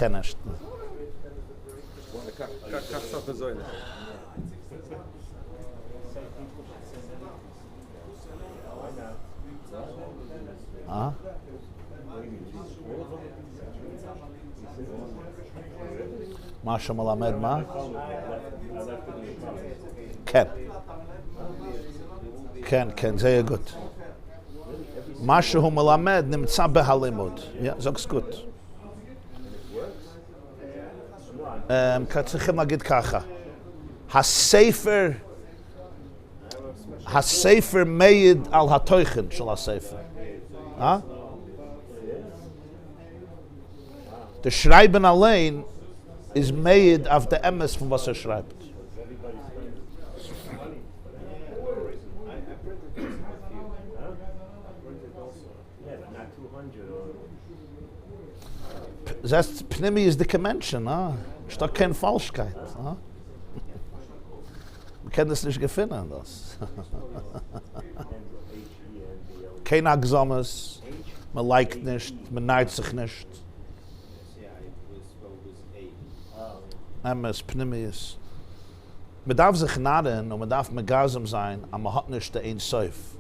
kennst. Ah? Masha Malamed Ma? Ken, sehr gut. Masha Malamed nimtza behalimud. Ja, sag's gut. צריכים להגיד ככה. הספר מעיד על התוכן של הספר. Der Schreiben allein is made auf der Emes von was schreibt. Das Pnimi ist die Menschen, ist doch keine Falschkeit. Wir können das nicht gefunden, das. Kein Agsames, man liked nicht, man neigt sich nicht. Emes, Pnimius. Man darf sich naden und man darf megasam sein, aber man hat nicht den Ein-Sof.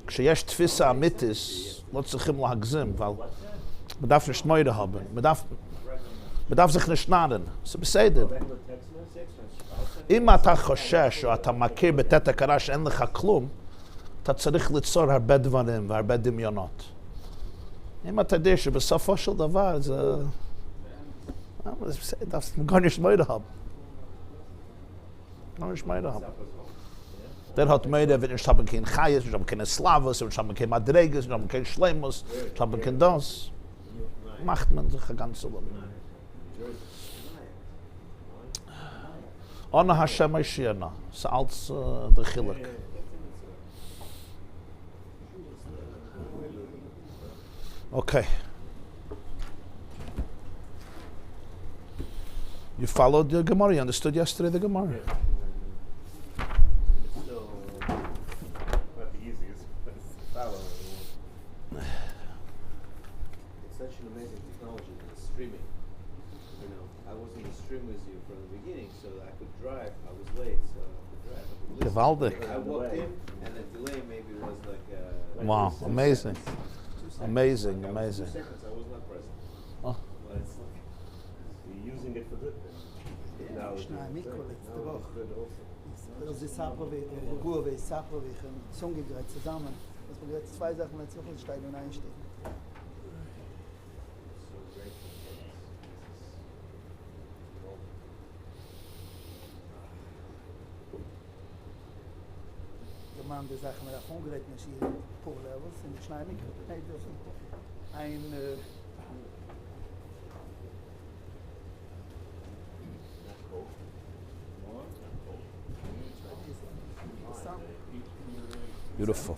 כשיש תפיסה אמיתית, לא צריכים להגזים, weil man darf nicht Meure haben. Man darf sich nicht naden. זה בסדר. אם אתה חושש או אתה מכיר בתת הכרה שאין לך כלום, אתה צריך ליצור הרבה דברים והרבה דמיונות. אם אתה יודע שבסופו של דבר זה... darfst du gar nicht Meure haben. Gar nicht Meure haben. Der hat Meure, wenn ich habe kein Chayes, ich habe keine Slavos, ich habe keine Madreges, ich habe kein Schleimus, ich habe kein das. Macht man sich ein ganzes Leben. Ona Hashem Aishirna, es ist als der Chilek. Okay. You followed the Gemara. You understood yesterday the Gemara. Not the easiest, but it's follow. It's such an amazing technology, streaming. You know, I was in the stream with you from the beginning, so I could drive. I was late, so I could drive. Gewaldig. I walked in, and the delay maybe was like. Wow, amazing. 2 seconds. Amazing, 2 amazing. seconds. I was not present. Oh. But it's like. You're using it for good. Now it's Das ist Ruhe, wie Sache, wie ich ein Song gerät zusammen. Dass wir jetzt 2 Sachen mit Zufallsteigen und einstecken. Der Mann, der Sachen mit der Fond gerät, nicht hier vor Levels, in der Schneidung. Ein Beautiful.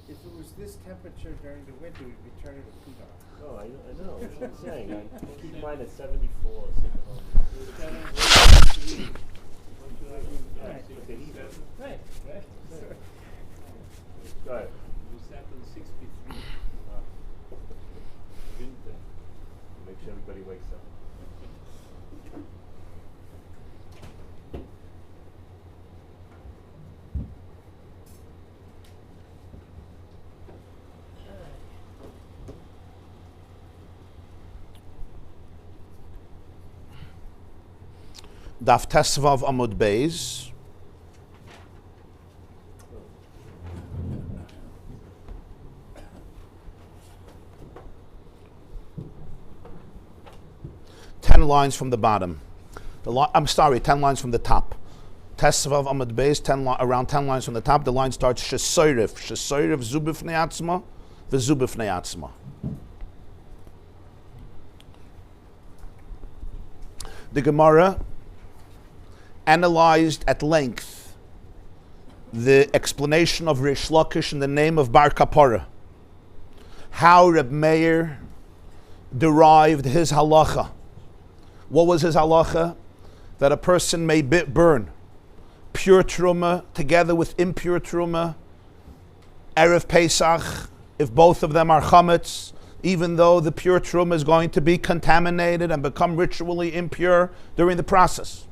If it was this temperature during the winter, we'd be turning the heat on. Oh, I know. That's what I'm saying. I keep mine at 74. Right. Go ahead. We sat on 63. Winter. Make sure everybody wakes up. Daf Tesvav Amud Beis. lines from the bottom. 10 lines from the top. Tesvav Amud Beis, around 10 lines from the top. The line starts Shesoirif. Shesoirif Zubifnei Atzma, V'Zubifnei Atzma. The Gemara analyzed at length the explanation of Rish Lakish in the name of Bar Kapara. How Reb Meir derived his halacha. What was his halacha? That a person may burn pure truma together with impure truma, Erev Pesach, if both of them are chametz, even though the pure truma is going to be contaminated and become ritually impure during the process.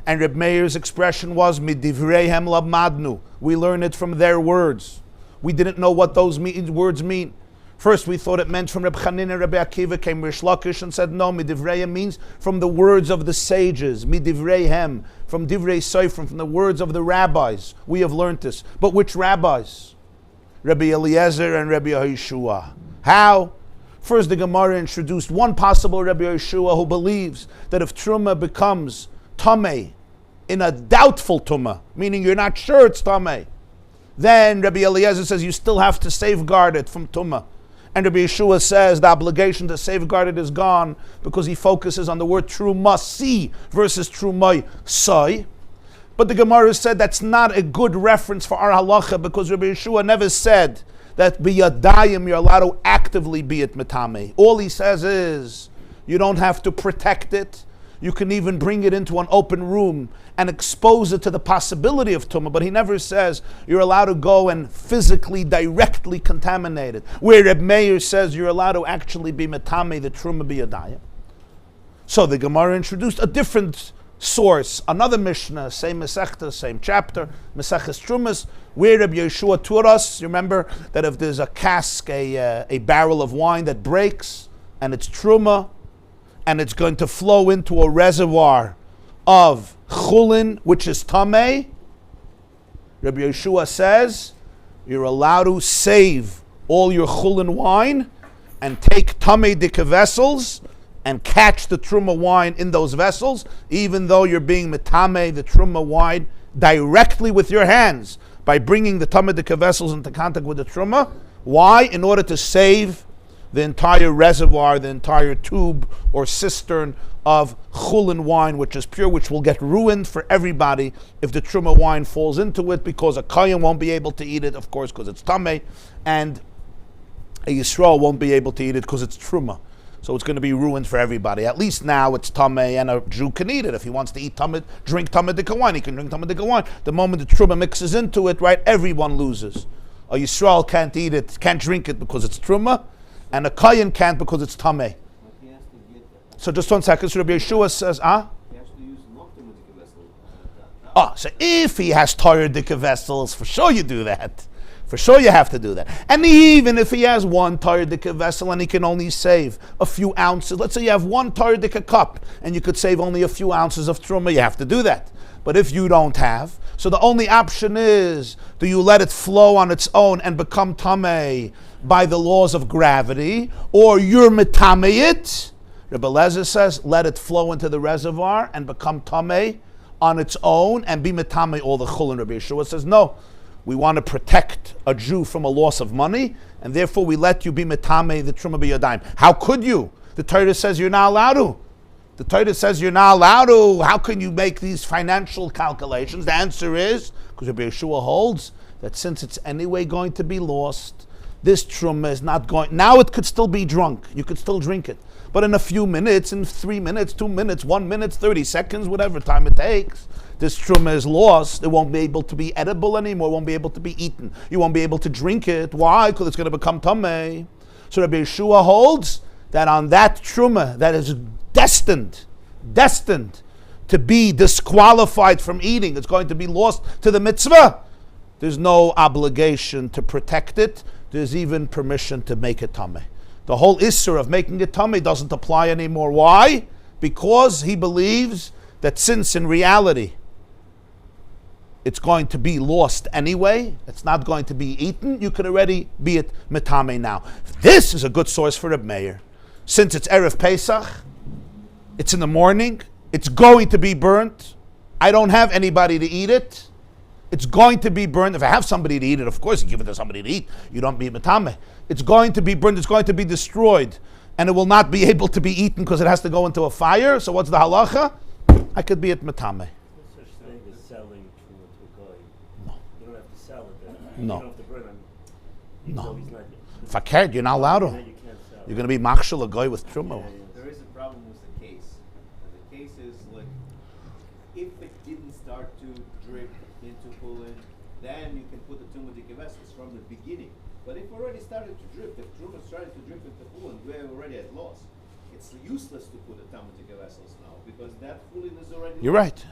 And Reb Meir's expression was, Midivreihem labmadnu. We learn it from their words. We didn't know what those words mean. First, we thought it meant from Reb Chanin and Rabbi Akiva. Came Rish Lakish and said, no, Midivreihem means from the words of the sages. Midivreihem, from Divrei Seifrim, from the words of the rabbis. We have learned this. But which rabbis? Rabbi Eliezer and Rabbi Yeshua. How? First, the Gemara introduced one possible Rabbi Yeshua who believes that if Truma becomes Tameh, in a doubtful Tumah, meaning you're not sure it's Tameh, then Rabbi Eliezer says you still have to safeguard it from Tumah. And Rabbi Yeshua says the obligation to safeguard it is gone because he focuses on the word trumasi versus trumai sai. But the Gemara said that's not a good reference for our halacha because Rabbi Yeshua never said that biyadayim you're allowed to actively be it metame. All he says is you don't have to protect it. You can even bring it into an open room and expose it to the possibility of tumah, but he never says you're allowed to go and physically, directly contaminate it. Where Reb Meir says you're allowed to actually be metame, the truma biyadayim. So the Gemara introduced a different source, another Mishnah, same Masechta, same chapter, Maseches Trumas, where Rabbi Yeshua taught us, you remember, that if there's a cask, a barrel of wine that breaks, and it's Truma, and it's going to flow into a reservoir of Chulin, which is Tameh, Rabbi Yeshua says, you're allowed to save all your Chulin wine, and take Tameh Dika vessels, and catch the Truma wine in those vessels, even though you're being metame the Truma wine directly with your hands by bringing the Tameh Dika vessels into contact with the Truma. Why? In order to save the entire reservoir, the entire tube or cistern of Chulin wine, which is pure, which will get ruined for everybody if the Truma wine falls into it, because a Kayan won't be able to eat it, of course, because it's Tameh, and a Yisrael won't be able to eat it because it's Truma. So it's going to be ruined for everybody. At least now it's Tameh, and a Jew can eat it. If he wants to eat Tameh, drink Tameh Dika wine, he can drink Tameh Dika wine. The moment the Truma mixes into it, right, everyone loses. A Yisrael can't eat it, can't drink it because it's Truma, and a Kayan can't because it's Tameh. So just 1 second. So Rabbi Yeshua says, He has to use non-Tameh Dika vessels. so if he has Torah Dika vessels, for sure you do that. For sure you have to do that. And even if he has one Torah Dika vessel and he can only save a few ounces, let's say you have one Torah Dika cup and you could save only a few ounces of Truma, you have to do that. But if you don't have, so the only option is, do you let it flow on its own and become Tameh by the laws of gravity, or you're Metameh it? Rebbe Lezer says, let it flow into the reservoir and become Tameh on its own and be Metameh all the Chulin. Rabbi Yeshua says, no. We want to protect a Jew from a loss of money, and therefore we let you be metame the truma b'yadayim. How could you? The Torah says you're not allowed to. The Torah says you're not allowed to. How can you make these financial calculations? The answer is, because Rabbi Yeshua holds that since it's anyway going to be lost, this truma is not going. Now it could still be drunk. You could still drink it. But in a few minutes, in 3 minutes, 2 minutes, 1 minute, 30 seconds, whatever time it takes, this truma is lost. It won't be able to be edible anymore. It won't be able to be eaten. You won't be able to drink it. Why? Because it's going to become tameh. So Rabbi Yeshua holds that on that truma that is destined to be disqualified from eating, it's going to be lost to the mitzvah. There's no obligation to protect it. There's even permission to make it tameh. The whole issur of making it tameh doesn't apply anymore. Why? Because he believes that since in reality it's going to be lost anyway, it's not going to be eaten, you could already be it metame now. This is a good source for Reb Meir. Since it's Erev Pesach, It's in the morning. It's going to be burnt. I don't have anybody to eat it. It's going to be burned. If I have somebody to eat it, of course you give it to somebody to eat. You don't be metame. It's going to be burned. It's going to be destroyed. And it will not be able to be eaten because it has to go into a fire. So what's the halacha? I could be at metame. No such thing as selling truma to a guy. No. You don't have to sell it then. No. You don't have to burn him. No. So he's not, Fakert, you're not allowed to. you can't sell. You're going to be makshal a guy with truma. There is a problem with the case. And the case is like, if it didn't start to drip into Chulin, then you can put the tumadik vessels from the beginning. But if already started to drip, if truma started to drip into Chulin, we're already at loss. It's useless to put the tumadik vessels now because that Chulin is already. You're right.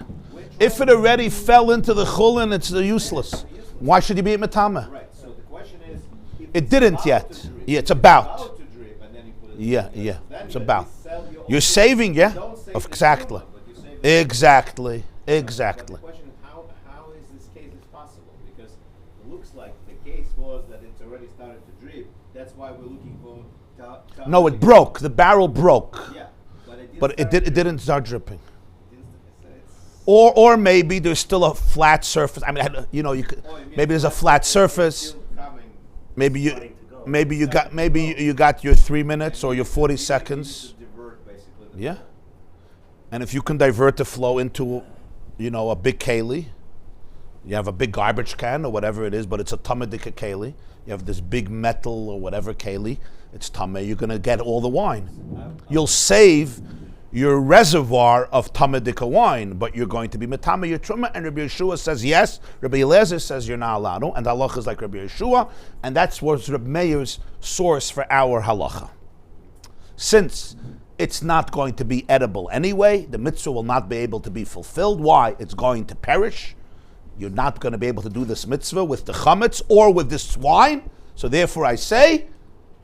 If it already fell into the chulin, it's useless. Why should you be at metame? Right. So the question is, if It it's didn't about yet. to drip, Yeah, it's if about. to drip, and then you put it Yeah, in, yeah. then It's you about. sell your You're own- saving, yeah? Don't save Of the exactly. truma, but you save the Exactly. But Exactly. the question is, how is this case is possible? Because it looks like the case was that it's already started to drip. That's why we're looking for. No, it broke. The barrel broke. Yeah, But it start didn't start dripping. It's- Or maybe there's still a flat surface. I mean, you know, you could, oh, you mean maybe there's a it's flat still surface. coming. Maybe Starting to go. you got your 3 minutes or your 40 You need seconds. to divert basically the Yeah. flow. And if you can divert the flow into, you know, a big keli, you have a big garbage can or whatever it is, but it's a tamadika keli. You have this big metal or whatever keli. It's tameh. You're going to get all the wine. You'll save your reservoir of tamadika wine, but you're going to be metame your truma. And Rabbi Yeshua says yes. Rabbi Eliezer says you're not allowed to. And the halacha is like Rabbi Yeshua. And that's what's Rabbi Meir's source for our halacha. Since it's not going to be edible anyway, the mitzvah will not be able to be fulfilled. Why? It's going to perish. You're not going to be able to do this mitzvah with the chametz or with this wine. So therefore I say,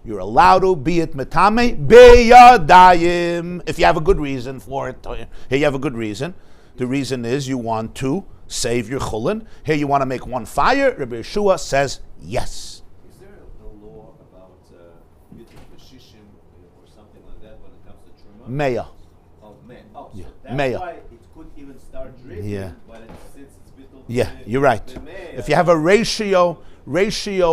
you're allowed to be it metame beyadayim if you have a good reason for it. Here you have a good reason. The reason is you want to save your chulin. Here you want to make one fire. Rabbi Yeshua says yes. Is there a law about using shishim or something like that when it comes to truma? Meya. Oh man! Oh, so Yeah. that's Meya. why it could even start dripping. Yeah. But since it's bittul. Yeah, you're right. If you have a ratio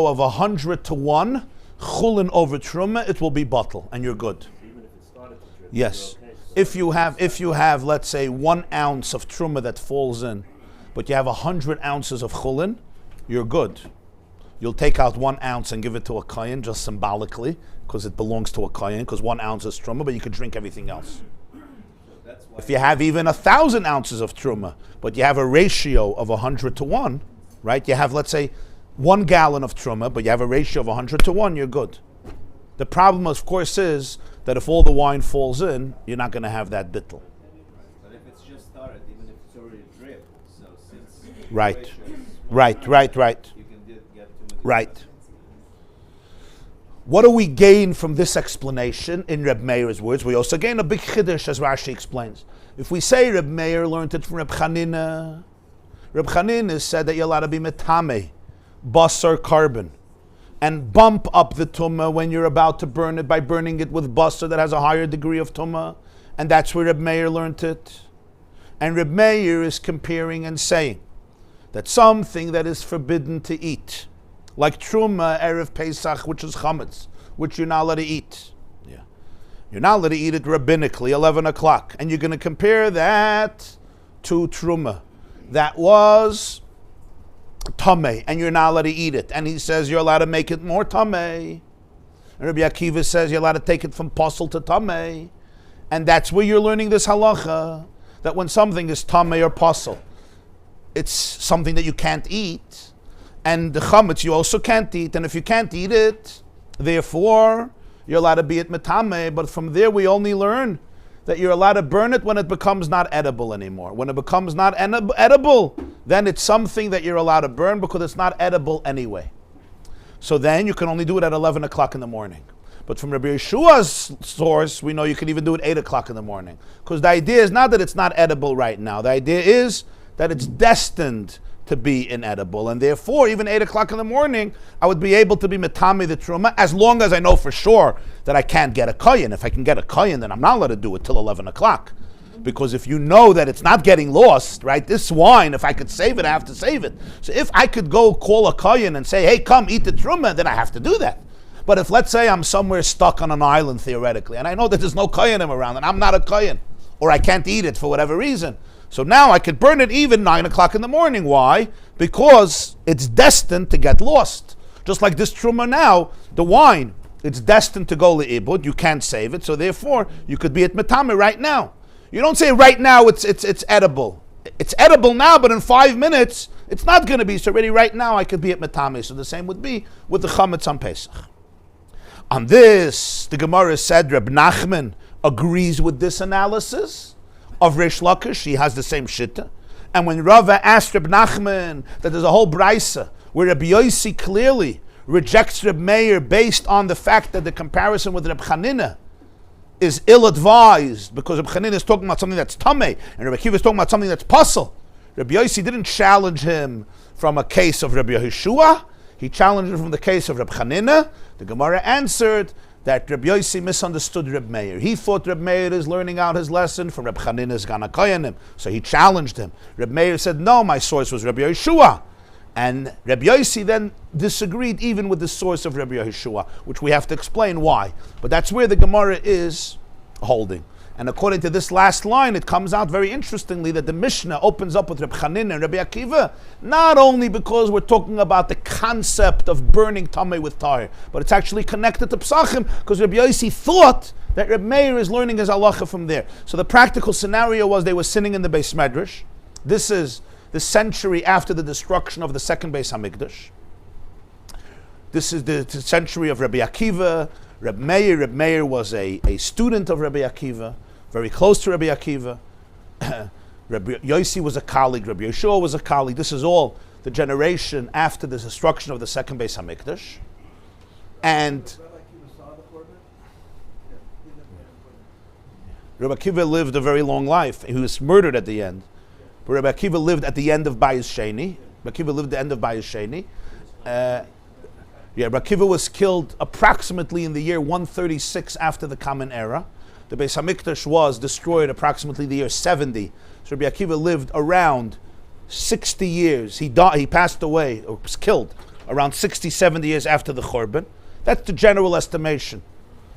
of 100 to 1, chulin over truma, it will be bottle, and you're good. Even if it started to drip, Yes. you're okay. If you have, let's say, 1 ounce of truma that falls in, but you have 100 ounces of chulin, you're good. You'll take out 1 ounce and give it to a kohen, just symbolically, because it belongs to a kohen, because 1 ounce is truma, but you can drink everything else. That's why If you have even 1,000 ounces of truma, but you have a ratio of 100 to 1, right? You have, let's say, 1 gallon of truma, but you have a ratio of 100 to 1, you're good. The problem, of course, is that if all the wine falls in, you're not going to have that bittul. But if it's just started, even if it's already drip, so since the Right. ratio is small, Right. you can get too much. Right. What do we gain from this explanation in Reb Meir's words? We also gain a big chiddush, as Rashi explains. If we say Reb Meir learned it from Reb Chanina said that you're allowed to be metame, basar carbon, and bump up the tumah when you're about to burn it by burning it with basar that has a higher degree of tumah, and that's where Reb Meir learned it. And Reb Meir is comparing and saying that something that is forbidden to eat, like truma erev Pesach, which is chametz, which you're not allowed to eat. Yeah, you're not allowed to eat it rabbinically, 11 o'clock, and you're going to compare that to truma that was tameh, and you're not allowed to eat it. And he says you're allowed to make it more tameh. And Rabbi Akiva says you're allowed to take it from posel to tameh, and that's where you're learning this halacha, that when something is tameh or posel, it's something that you can't eat. And the chametz you also can't eat, and if you can't eat it, therefore you're allowed to be at metame. But from there we only learn that you're allowed to burn it when it becomes not edible anymore. When it becomes not edible, then it's something that you're allowed to burn because it's not edible anyway. So then you can only do it at 11 o'clock in the morning. But from Rabbi Yeshua's source, we know you can even do it 8 o'clock in the morning. Because the idea is not that it's not edible right now. The idea is that it's destined to be inedible, and therefore even 8 o'clock in the morning I would be able to be metame the truma, as long as I know for sure that I can't get a koyin. If I can get a koyin, then I'm not allowed to do it till 11 o'clock. Because if you know that it's not getting lost, right, this wine, if I could save it, I have to save it. So if I could go call a koyin and say, hey, come eat the truma, then I have to do that. But if, let's say, I'm somewhere stuck on an island, theoretically, and I know that there's no koyanim around, and I'm not a koyin, or I can't eat it for whatever reason, so now I could burn it even 9 o'clock in the morning. Why? Because it's destined to get lost. Just like this truma now, the wine, it's destined to go le'ibud, you can't save it, so therefore, you could be at metame right now. You don't say right now it's edible. It's edible now, but in 5 minutes, it's not going to be. So already right now, I could be at metame. So the same would be with the chametz on Pesach. On this, the Gemara said Reb Nachman agrees with this analysis of Reish Lakish. He has the same shitta. And when Rava asked Reb Nachman that there's a whole brisa where Rabbi Yossi clearly rejects Reb Meir based on the fact that the comparison with Reb Chanina is ill-advised, because Reb Chanina is talking about something that's tameh, and Reb Akiva is talking about something that's pasul. Rabbi Yossi didn't challenge him from a case of Rabbi Yehoshua, he challenged him from the case of Reb Chanina. The Gemara answered that Rabbi Yossi misunderstood Reb Meir. He thought Reb Meir is learning out his lesson from Reb Chanina's Gana Koyanim, so he challenged him. Reb Meir said, no, my source was Rabbi Yehoshua. And Rabbi Yossi then disagreed even with the source of Rabbi Yehoshua, which we have to explain why. But that's where the Gemara is holding. And according to this last line, it comes out very interestingly that the Mishnah opens up with Reb Chanina and Rabbi Akiva, not only because we're talking about the concept of burning tamei with tar, but it's actually connected to Psachim, because Rabbi Yossi thought that Reb Meir is learning his halacha from there. So the practical scenario was they were sitting in the Beis Medrash. This is the century after the destruction of the second Beis Hamikdash. This is the century of Rabbi Akiva, Reb Meir. Reb Meir was a student of Rabbi Akiva, very close to Rabbi Akiva. Rabbi Yossi was a colleague, Rabbi Yehoshua was a colleague. This is all the generation after the destruction of the second Beis Hamikdash. And Rabbi Akiva lived a very long life. He was murdered at the end. But Rabbi Akiva lived at the end of Bayis Sheni. Rabbi Akiva lived at the end of Bayis Sheni. Rabbi Akiva was killed approximately in the year 136 after the Common Era. The Beis Hamikdash was destroyed approximately the year 70. So Rabbi Akiva lived around 60 years. He passed away, or was killed, around 60, 70 years after the Churban. That's the general estimation,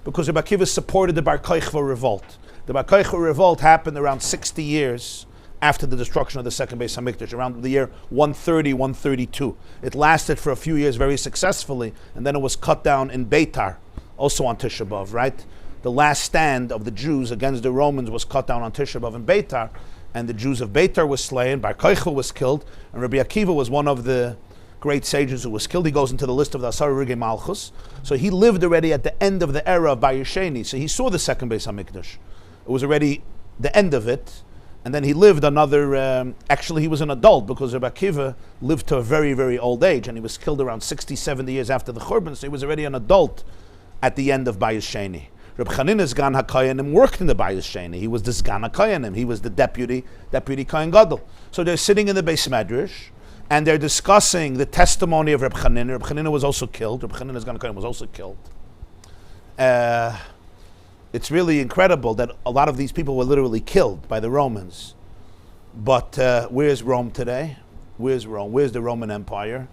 because Rabbi Akiva supported the Bar Kochva revolt. The Bar Kochva revolt happened around 60 years after the destruction of the second Beis Hamikdash, around the year 130, 132. It lasted for a few years very successfully, and then it was cut down in Beitar, also on Tisha B'Av, right? The last stand of the Jews against the Romans was cut down on Tisha B'Av in Beitar, and the Jews of Beitar was slain, Bar Kochva was killed, and Rabbi Akiva was one of the great sages who was killed. He goes into the list of the Asar Rigei Malchus. So he lived already at the end of the era of Bayis Sheni, so he saw the second Beis Hamikdash. It was already the end of it. And then he lived another, actually he was an adult, because Rabbi Akiva lived to a very, very old age, and he was killed around 60, 70 years after the Churban, so he was already an adult at the end of Bayis Sheni. Rabbi Chanina's Gan HaKayanim worked in the Bayis Sheni. He was the Gan HaKayanim. He was the deputy Kayan Gadol. So they're sitting in the Beis Medrash, and they're discussing the testimony of Rabbi Chanina. Rabbi Chanina was also killed. Rabbi Chanina's Gan HaKayanim was also killed. It's really incredible that a lot of these people were literally killed by the Romans. But where's Rome today? Where's Rome? Where's the Roman Empire?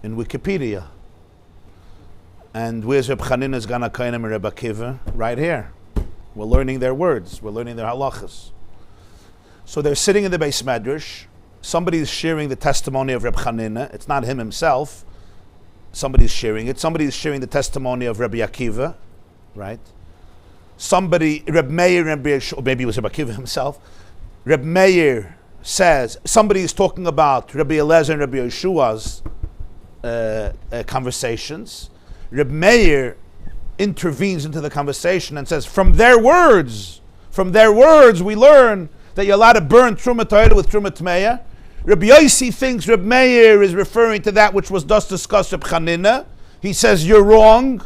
In Wikipedia. And where's Reb Chanina's Gan HaKayanim and Reb Akiva? Right here. We're learning their words. We're learning their halachas. So they're sitting in the Beis Medrash. Somebody's sharing the testimony of Reb Chanina. It's not him himself. Somebody's sharing it. Somebody's sharing the testimony of Rabbi Akiva. Right? Somebody, Reb Meir, or maybe it was Rabbi Akiva himself. Reb Meir says, somebody is talking about Rabbi Eliezer and Rabbi Yeshua's conversations. Reb Meir intervenes into the conversation and says, from their words we learn that you're allowed to burn Truma Torah with Truma Tmeya. Rabbi Yossi thinks Reb Meir is referring to that which was thus discussed Reb Chanina. He says, you're wrong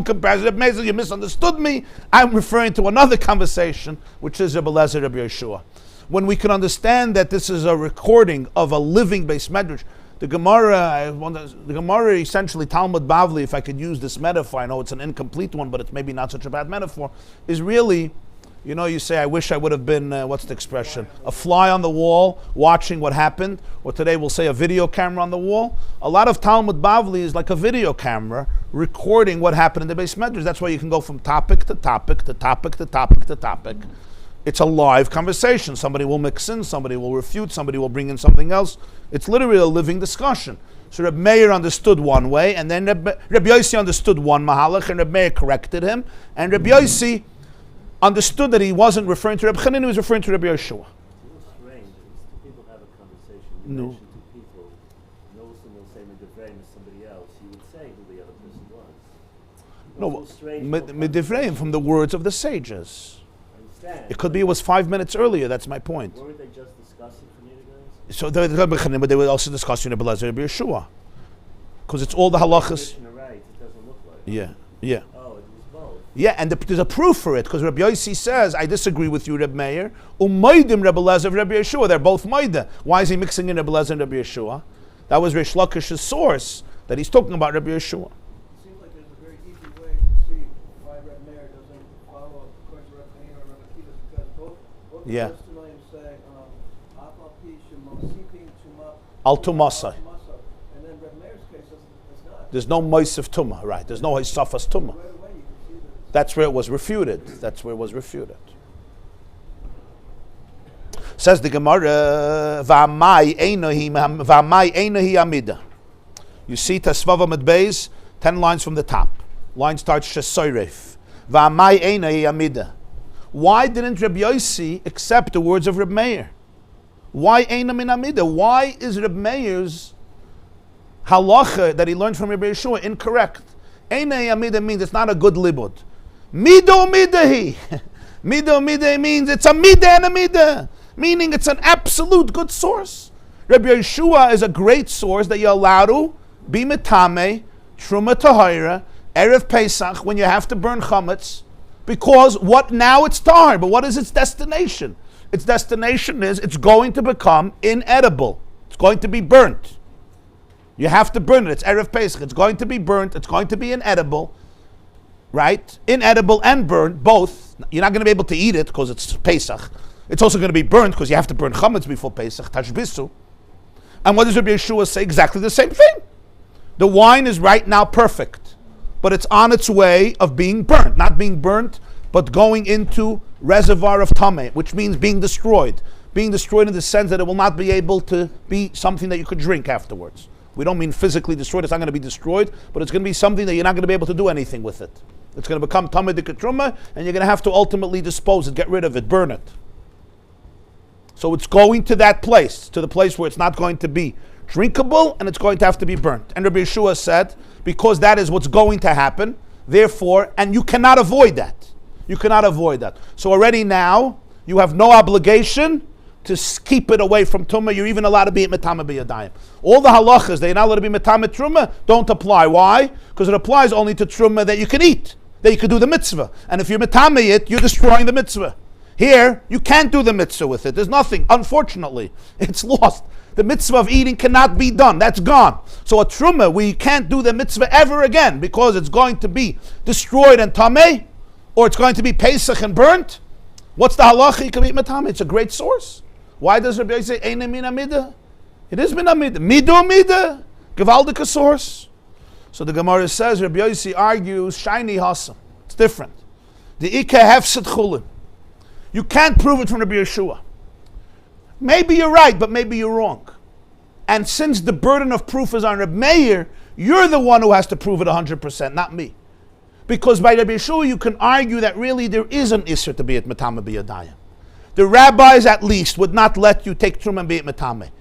comparison. Reb Meir says, you misunderstood me. I'm referring to another conversation, which is Reb Eliezer, Rabbi Yeshua. when we can understand that this is a recording of a living Beis Medrash. The Gemara essentially, Talmud Bavli, if I could use this metaphor, I know it's an incomplete one, but it's maybe not such a bad metaphor, is really, you say, I wish I would have been, what's the expression? A fly on the wall watching what happened, or today we'll say a video camera on the wall. A lot of Talmud Bavli is like a video camera recording what happened in the Beis Medrash. That's why you can go from topic to topic to topic to topic to topic. It's a live conversation. Somebody will mix in, somebody will refute, somebody will bring in something else. It's literally a living discussion. So Reb Meir understood one way, and then Reb Yossi understood one mahalach, and Reb Meir corrected him, and Reb Yossi understood that he wasn't referring to Reb Chanin, he was referring to Reb Yeshua. It's a little strange. Two people have a conversation. You No. mention two people, and all of a sudden they'll say Medivreim is somebody else. You would say who the other person was. It's a No, little strange. Medivreim, from the words of the sages. I understand. It could be it was 5 minutes earlier, that's my point. Weren't they just discussing from the other guys? So they were Reb Chanin, but they were also discussing Reb Elazar and Reb Yeshua. Because it's all the halachas. Commissioner Wright, it doesn't look like. Yeah. Oh, it was both. Yeah, and there's a proof for it, because Rabbi Yossi says, I disagree with you, Reb Meir. Umaydim Reb Elazar and Rabbi Yeshua. They're both Maida. Why is he mixing in Reb Elazar and Rabbi Yeshua? That was Reish Lakish's source, that he's talking about Rabbi Yeshua. It seems like there's a very easy way to see why Reb Meir doesn't follow according to Reb Chaim or Reb Akiva, because both Yeah. the testimonies say, Apal Pi Shemosipim Tuma Al Tumasai. and then Reb Meir's case is not. There's no Moisef Tumah, right? There's no Hisafas Tumah. Right away you can see that. That's where it was refuted. That's where it was refuted. Says the Gemara, V'amai einohi amida. You see Tasvava Medbeis, 10 lines from the top. Line starts Shesoiref. V'amai einohi amida. Why didn't Reb Yossi accept the words of Reb Meir? Why eina min amida? Why is Reb Meir's halacha that he learned from Reb Yeshua incorrect? Eina amida means it's not a good libud. Mido midahi. Mido midahi means it's a midah and a midah, meaning it's an absolute good source. Reb Yeshua is a great source that you're allowed to be metame, truma tahira, erev Pesach, when you have to burn chametz, because what now it's tahir, but what is its destination? Its destination is it's going to become inedible. It's going to be burnt. You have to burn it. It's erev Pesach. It's going to be burnt. It's going to be inedible. Right? Inedible and burnt, both. You're not going to be able to eat it because it's Pesach. It's also going to be burnt because you have to burn chametz before Pesach, tashbisu. And what does Rabbi Yeshua say? Exactly the same thing. The wine is right now perfect, but it's on its way of being burnt. Not being burnt, but going into reservoir of tameh, which means being destroyed. Being destroyed in the sense that it will not be able to be something that you could drink afterwards. We don't mean physically destroyed. It's not going to be destroyed, but it's going to be something that you're not going to be able to do anything with it. It's going to become tameh dikatruma, and you're going to have to ultimately dispose it, get rid of it, burn it. So it's going to that place, to the place where it's not going to be drinkable, and it's going to have to be burnt. And Rabbi Yeshua said, because that is what's going to happen, therefore, and you cannot avoid that. You cannot avoid that. So already now, you have no obligation to keep it away from tumah. You're even allowed to be at metame b'yadayim. All the halachas that you're not allowed to be metame truma don't apply. Why? Because it applies only to truma that you can eat, that you can do the mitzvah. And if you're metame it, you're destroying the mitzvah. Here, you can't do the mitzvah with it. There's nothing. Unfortunately, it's lost. The mitzvah of eating cannot be done. That's gone. So a truma, we can't do the mitzvah ever again because it's going to be destroyed and tameh, or it's going to be Pesach and burnt. What's the halacha? You can eat metame. It's a great source. Why does Rabbi say Eina min amida? It is min amida. Mido amida. Gewaldika source. So the Gemara says Rabbi Yossi argues shiny hasam. It's different. The ikah hefset chulin. You can't prove it from Rabbi Yeshua. Maybe you're right, but maybe you're wrong. And since the burden of proof is on Reb Meir, you're the one who has to prove it 100%, not me. Because by Rabbi Yeshua, you can argue that really there is an isser to be at metame b'yadayim. The rabbis, at least, would not let you take truma and be at metame.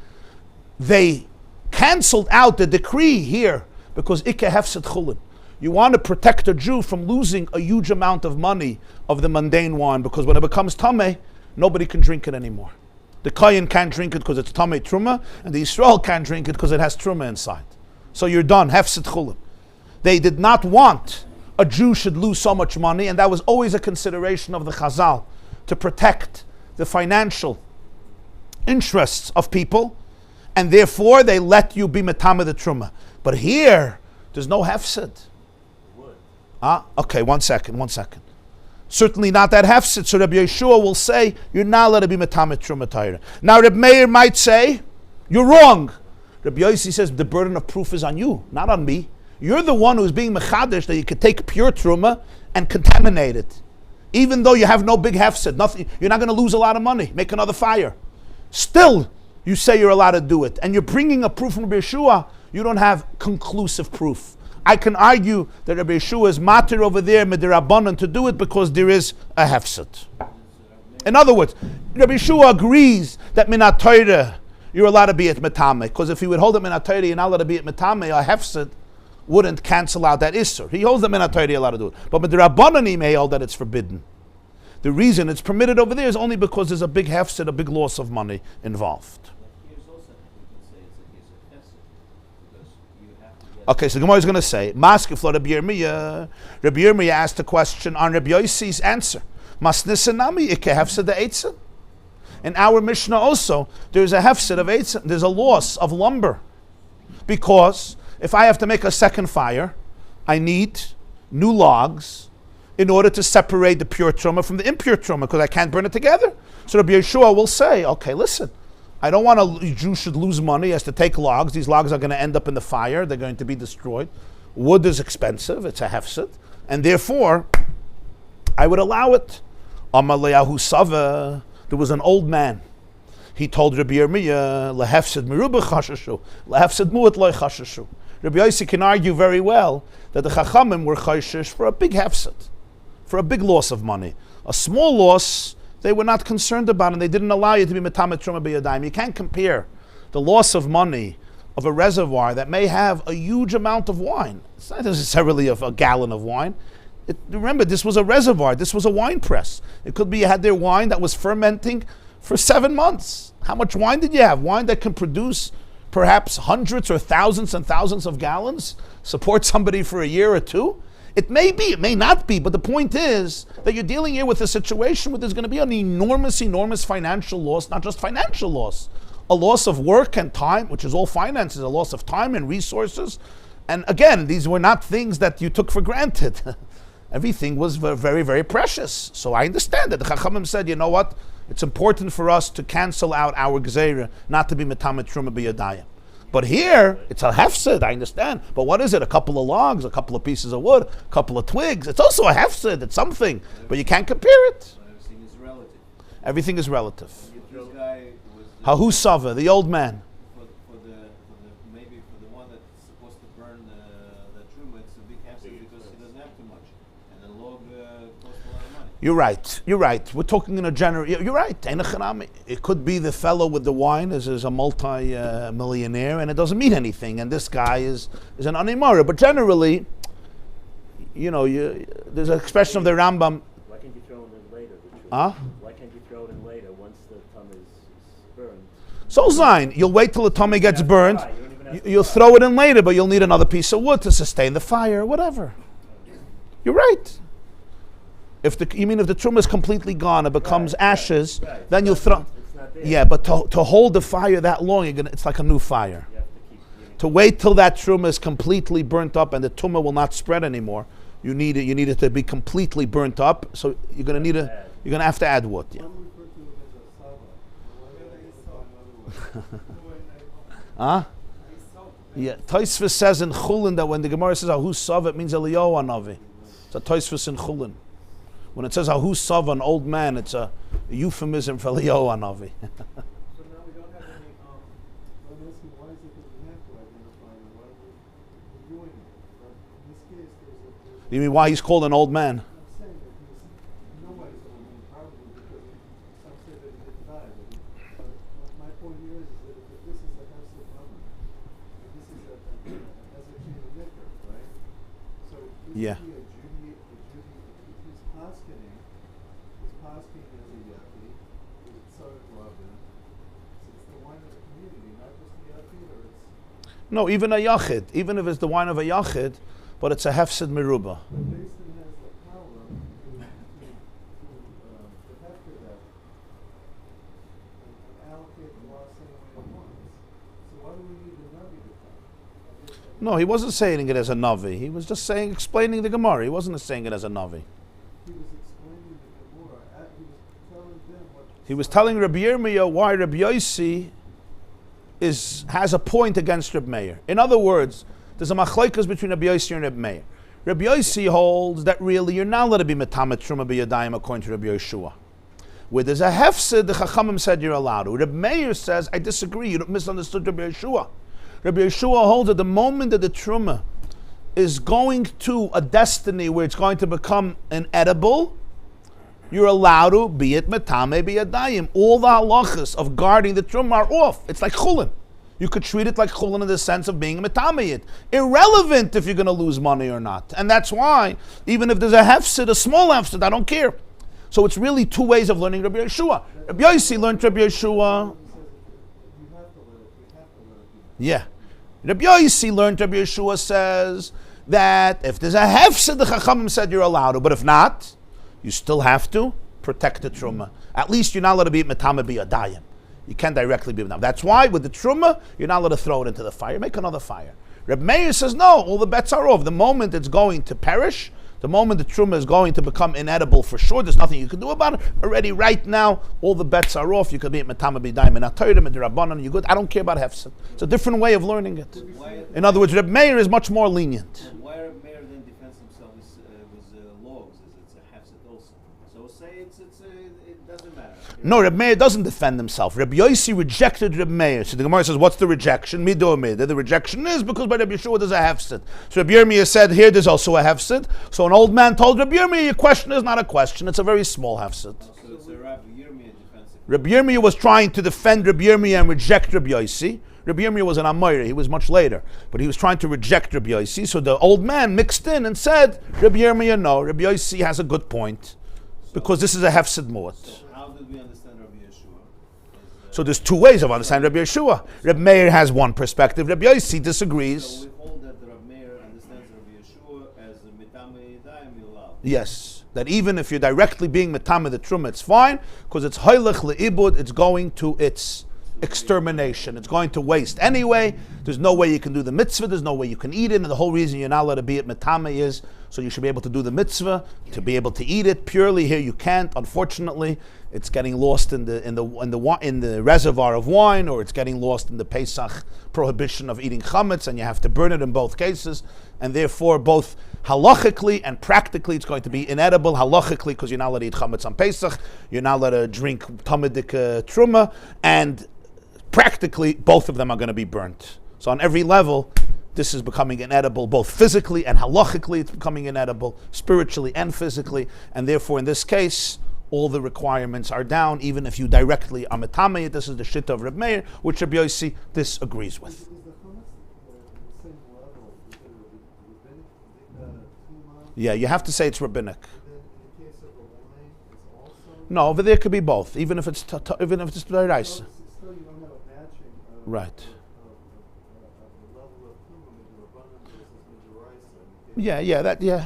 They canceled out the decree here because ikeh hefset chulin. You want to protect a Jew from losing a huge amount of money of the mundane wine, because when it becomes tameh, nobody can drink it anymore. The Kayin can't drink it because it's tameh truma, and the Yisrael can't drink it because it has truma inside. So you're done, hefset chulin. They did not want a Jew should lose so much money, and that was always a consideration of the Chazal, to protect the financial interests of people, and therefore they let you be metame the truma. But here, there's no hefsid. Okay, one second. Certainly not that hefsid. So Rabbi Yeshua will say, you're not allowed to be metame truma Torah. Now Rabbi Meir might say, you're wrong. Rabbi Yossi says, the burden of proof is on you, not on me. You're the one who's being mechadish that you could take pure truma and contaminate it. Even though you have no big hefsid, nothing, you're not going to lose a lot of money. Make another fire. Still, you say you're allowed to do it. And you're bringing a proof from Rabbi Yeshua, you don't have conclusive proof. I can argue that Rabbi Yeshua is matir over there, midirabanan, to do it because there is a hefset. In other words, Rabbi Yeshua agrees that minat Torah, you're allowed to be at metame. Because if he would hold it minat Torah, you're not allowed to be at metame, a hefset wouldn't cancel out that issur. He holds that minat Torah, you're allowed to do it. But midirabanan, he may hold that it's forbidden. The reason it's permitted over there is only because there's a big hefset, a big loss of money involved. Okay, so the Gemara is going to say, Maskefla Rabbi Yirmiyah. Rabbi Yirmiyah asked a question on Rabbi Yossi's answer. Masnisanami ike hefsed de eitzah. In our Mishnah also, there's a hefsed of eitzah. There's a loss of lumber. Because if I have to make a second fire, I need new logs in order to separate the pure truma from the impure truma, because I can't burn it together. So Rabbi Yeshua will say, okay, listen, I don't want a Jew should lose money. He has to take logs. These logs are going to end up in the fire. They're going to be destroyed. Wood is expensive. It's a hefset. And therefore, I would allow it. Amaleyahu Sava, there was an old man. He told Rabbi Yirmiyah, Lehefsed merubah chashashu, Lehefsed muat loy chashashu. Rabbi Yossi can argue very well that the Chachamim were chayshish for a big hefset, for a big loss of money. A small loss, they were not concerned about, and they didn't allow you to be metamet truma b'yadayim. You can't compare the loss of money of a reservoir that may have a huge amount of wine. It's not necessarily of a gallon of wine. Remember, this was a reservoir. This was a wine press. It could be you had their wine that was fermenting for 7 months. How much wine did you have? Wine that can produce perhaps hundreds or thousands and thousands of gallons, support somebody for a year or two. It may be, it may not be, but the point is that you're dealing here with a situation where there's going to be an enormous financial loss, not just financial loss, a loss of work and time, which is all finances, a loss of time and resources. And again, these were not things that you took for granted. Everything was very, very precious. So I understand that the Chachamim said, you know what? It's important for us to cancel out our gzeira, not to be metamet truma b'yadayim. But here, it's a hefsid, I understand. But what is it? A couple of logs, a couple of pieces of wood, a couple of twigs. It's also a hefsid, it's something. But you can't compare it. Everything is relative. Everything is relative. This guy was Hahu Sava, the old man. Maybe for the one that's supposed to burn the truma, it's a big hefsid because he doesn't have too much. And the log costs a lot of money. You're right. We're talking in a general. You're right. It could be the fellow with the wine is a multi-millionaire, and it doesn't mean anything. And this guy is an animara. But generally, there's an expression of the Rambam. Why can't you throw it in later? Why can't you throw it in later once the tum is burned? So Zain, you'll wait till the tummy gets burned. You'll throw it in later, but you'll need another piece of wood to sustain the fire, whatever. You're right. If the truma is completely gone, it becomes ashes, then you'll throw. Yeah, but to hold the fire that long, it's like a new fire. To wait till that truma is completely burnt up and the tumah will not spread anymore, you need it to be completely burnt up. So you're gonna have to add wood. Yeah. Huh? Yeah. Tosfos says in Chulin that when the Gemara says Ahu Sav, it means Eliyahu Hanavi. It's a Tosfos in Chulin. When it says Ahu Sav, an old man, it's a euphemism for Eliyahu Hanavi. So now we don't have any, I'm asking why is it that we have to identify and why we're doing it? But in this case, there's You mean why he's called an old man? I'm saying that nobody's going to mean probably because some say that he didn't die. But my point here is that if this is a house of Brahman, and this is a chain of liquor, right? So Yeah. he's posking as a yaki, is Tzarek Rabin. It's the wine of the community, not just the yaki, or it's... No, even a yachid, even if it's the wine of a yachid, but it's a hefsid merubah. The basin has the power to after that and allocate No, he wasn't saying it as a Navi. He was just explaining the Gemara. He wasn't saying it as a Navi. He was explaining the Gemara. He was telling them what. He was telling Rabbi Yirmiyah why Rabbi Yossi has a point against Rabbi Meir. In other words, there's a machlokes between Rabbi Yossi and Rabbi Meir. Rabbi Yossi holds that really you're not allowed to be metamet truma b'yadayim according to Rabbi Yeshua. Where there's a hefsid, the Chachamim said you're allowed to. Rabbi Meir says, I disagree, you misunderstood Rabbi Yeshua. Rabbi Yeshua holds that the moment that the truma is going to a destiny where it's going to become inedible, you're allowed to be it metame b'yadayim. All the halachas of guarding the truma are off. It's like chulin. You could treat it like chulin in the sense of being a metame. Irrelevant if you're going to lose money or not. And that's why, even if there's a hefsid, a small hefsid, I don't care. So it's really two ways of learning Rabbi Yeshua. Rabbi Yossi learned Rabbi Yeshua. Yeah. Rabbi Yossi learned Rabbi Yeshua says that if there's a hefsid, the Chachamim said you're allowed to. But if not, you still have to protect the truma. At least you're not allowed to be metame b'yadayim. You can't directly be metame. That's why with the truma, you're not allowed to throw it into the fire. Make another fire. Reb Meir says no, all the bets are off. The moment it's going to perish, the moment the truma is going to become inedible for sure, there's nothing you can do about it. Already right now, all the bets are off. You could be metame b'yadayim and atayrim and rabbanon. You good? I don't care about hefsid. It's a different way of learning it. In other words, Reb Meir is much more lenient. Why Reb Meir then defends himself with logs? It's a hefset also. So say it doesn't matter. No, Reb Meir doesn't defend himself. Reb Yossi rejected Reb Meir. So the Gemara says, what's the rejection? Mido midah. The rejection is because by Reb Yeshua there's a hefset. So Reb Yirmiyah said, here there's also a hefset. So an old man told Reb Yirmiyah, your question is not a question. It's a very small hefset. So it's a Rabbi Yirmiyah defensive. Reb Yirmiyah was trying to defend Reb Yirmiyah and reject Reb Yossi. Reb Yirmiyah was an Amoira. He was much later. But he was trying to reject Reb Yossi. So the old man mixed in and said, Reb Yirmiyah, no. Reb Yossi has a good point. Because this is a hefset mu'at. So how did we understand Rabbi Yeshua? So there's two ways of understanding Rabbi Yeshua. Reb Meir has one perspective. Rabbi Yossi disagrees. So we hold that Rabbi Meir understands Rabbi Yeshua as a metame yadayim yulav. Yes, that even if you're directly being metame the truma, it's fine because it's haylech leibud. It's going to its extermination. It's going to waste anyway. There's no way you can do the mitzvah. There's no way you can eat it. And the whole reason you're not allowed to be at metame is so you should be able to do the mitzvah, to be able to eat it purely. Here you can't. Unfortunately, it's getting lost in the reservoir of wine, or it's getting lost in the Pesach prohibition of eating chametz, and you have to burn it in both cases. And therefore, both halachically and practically, it's going to be inedible. Halachically, because you're not allowed to eat chametz on Pesach, you're not allowed to drink tamidik truma, and practically, both of them are going to be burnt. So on every level, this is becoming inedible, both physically and halachically, it's becoming inedible, spiritually and physically, and therefore in this case, all the requirements are down, even if you directly are metame. This is the shit of Reb Meir, which Rabbi Yossi disagrees with. Is the chametz the same level? Is it rabbinic tuma? Yeah, you have to say it's rabbinic. Then in the case of the wine, it's also. No, over there could be both, even if it's even if it's deraisa. Still, you don't have a matching of, Right. of the level of tuma midrabanan versus midraisa. Yeah, that. That's in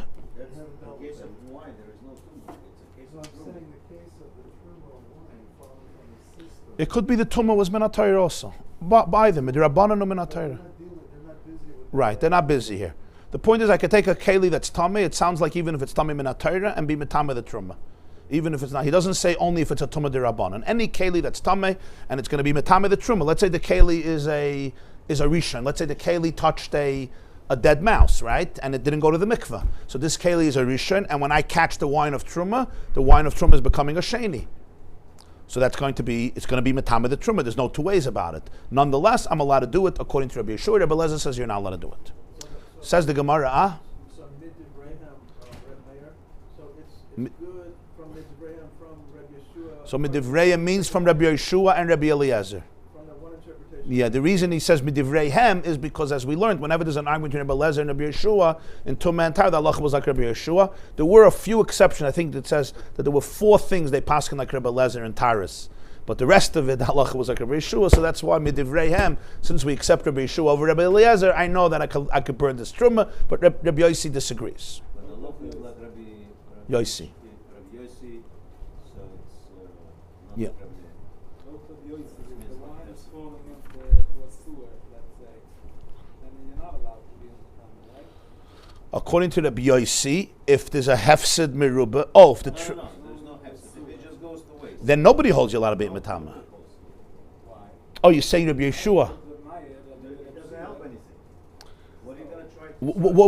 case of wine, there is no tumah. It's a case So of I'm saying the case of the truma of wine following from the system. It could be the tumah was minatayr also. By them, midrabanan or minatayr. They're not busy with. Right, they're not busy here. The point is, I could take a keli that's tameh. It sounds like even if it's tameh minatayr and be mitame the truma. Even if it's not, he doesn't say only if it's a tumah derabanan. Any keli that's tameh and it's going to be mitame the truma. Let's say the keli is a rishon. Let's say the keli touched a dead mouse, right? And it didn't go to the mikveh. So this keli is a rishon, and when I catch the wine of truma is becoming a sheni. So it's going to be metame the truma. There's no two ways about it. Nonetheless, I'm allowed to do it according to Rabbi Yeshua. Rabbi Eliezer says you're not allowed to do it. Says the Gemara, So Midivraham, Reb Meir. So it's good from Midivraham from Rabbi Yeshua. So Midivrei means from Rabbi Yeshua and Rabbi Eliezer. From the one interpretation. Yeah, the reason he says Midivrei is because, as we learned, whenever there's an argument between Rabbi Eliezer and Rabbi Yeshua, in Tumah and Tar, the halacha was like Rabbi Yeshua. There were a few exceptions. I think that says that there were 4 things they paskin like Rabbi Eliezer and Taris. But the rest of it, the halacha was like Rabbi Yeshua, so that's why Midivrei since we accept Rabbi Yeshua over Rabbi Eliezer, I know that I could burn this truma, but Rabbi Yossi disagrees. But the local is like Rabbi Yossi. Rabbi Yossi, so it's not Yeah. like Rabbi Both of Yossi, the wine is falling into a sewer, let's say. you're not allowed to be in the Tama, right? According to the B'yosi, if there's a hefsid meruba, if the No, there's no hefset. If it just goes to waste. then nobody holds you allowed to be mitama. Why? Oh, you're saying Rabbi Yeshua. It doesn't help anything. What are you going to try to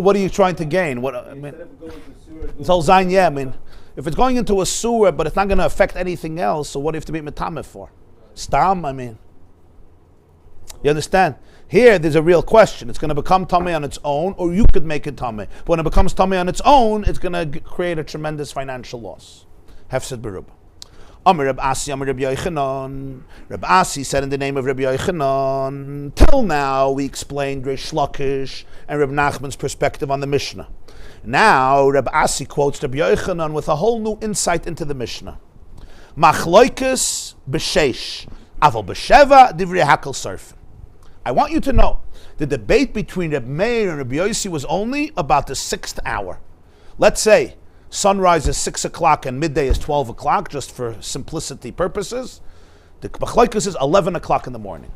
What are you trying to gain? What I mean, Instead of going to sewer, it goes it's all zayin, yeah. I mean, if it's going into a sewer, but it's not going to affect anything else, so what do you have to be mitama for? Stam, I mean. You understand? Here, there's a real question. It's going to become tummy on its own, or you could make it tummy. But when it becomes tummy on its own, it's going to create a tremendous financial loss. Hefsed berub. Amar Reb Asi, Amar Reb Yochanan. Reb Asi said in the name of Reb Yochanan, till now we explained Reish Lakish and Reb Nachman's perspective on the Mishnah. Now Reb Asi quotes Reb Yochanan with a whole new insight into the Mishnah. Machloikes b'sheish, aval b'sheva divrei hakel surfen. I want you to know the debate between Reb Meir and Reb Yossi was only about the 6th hour. Let's say sunrise is 6 o'clock and midday is 12 o'clock, just for simplicity purposes. The Machlokes is 11 o'clock in the morning.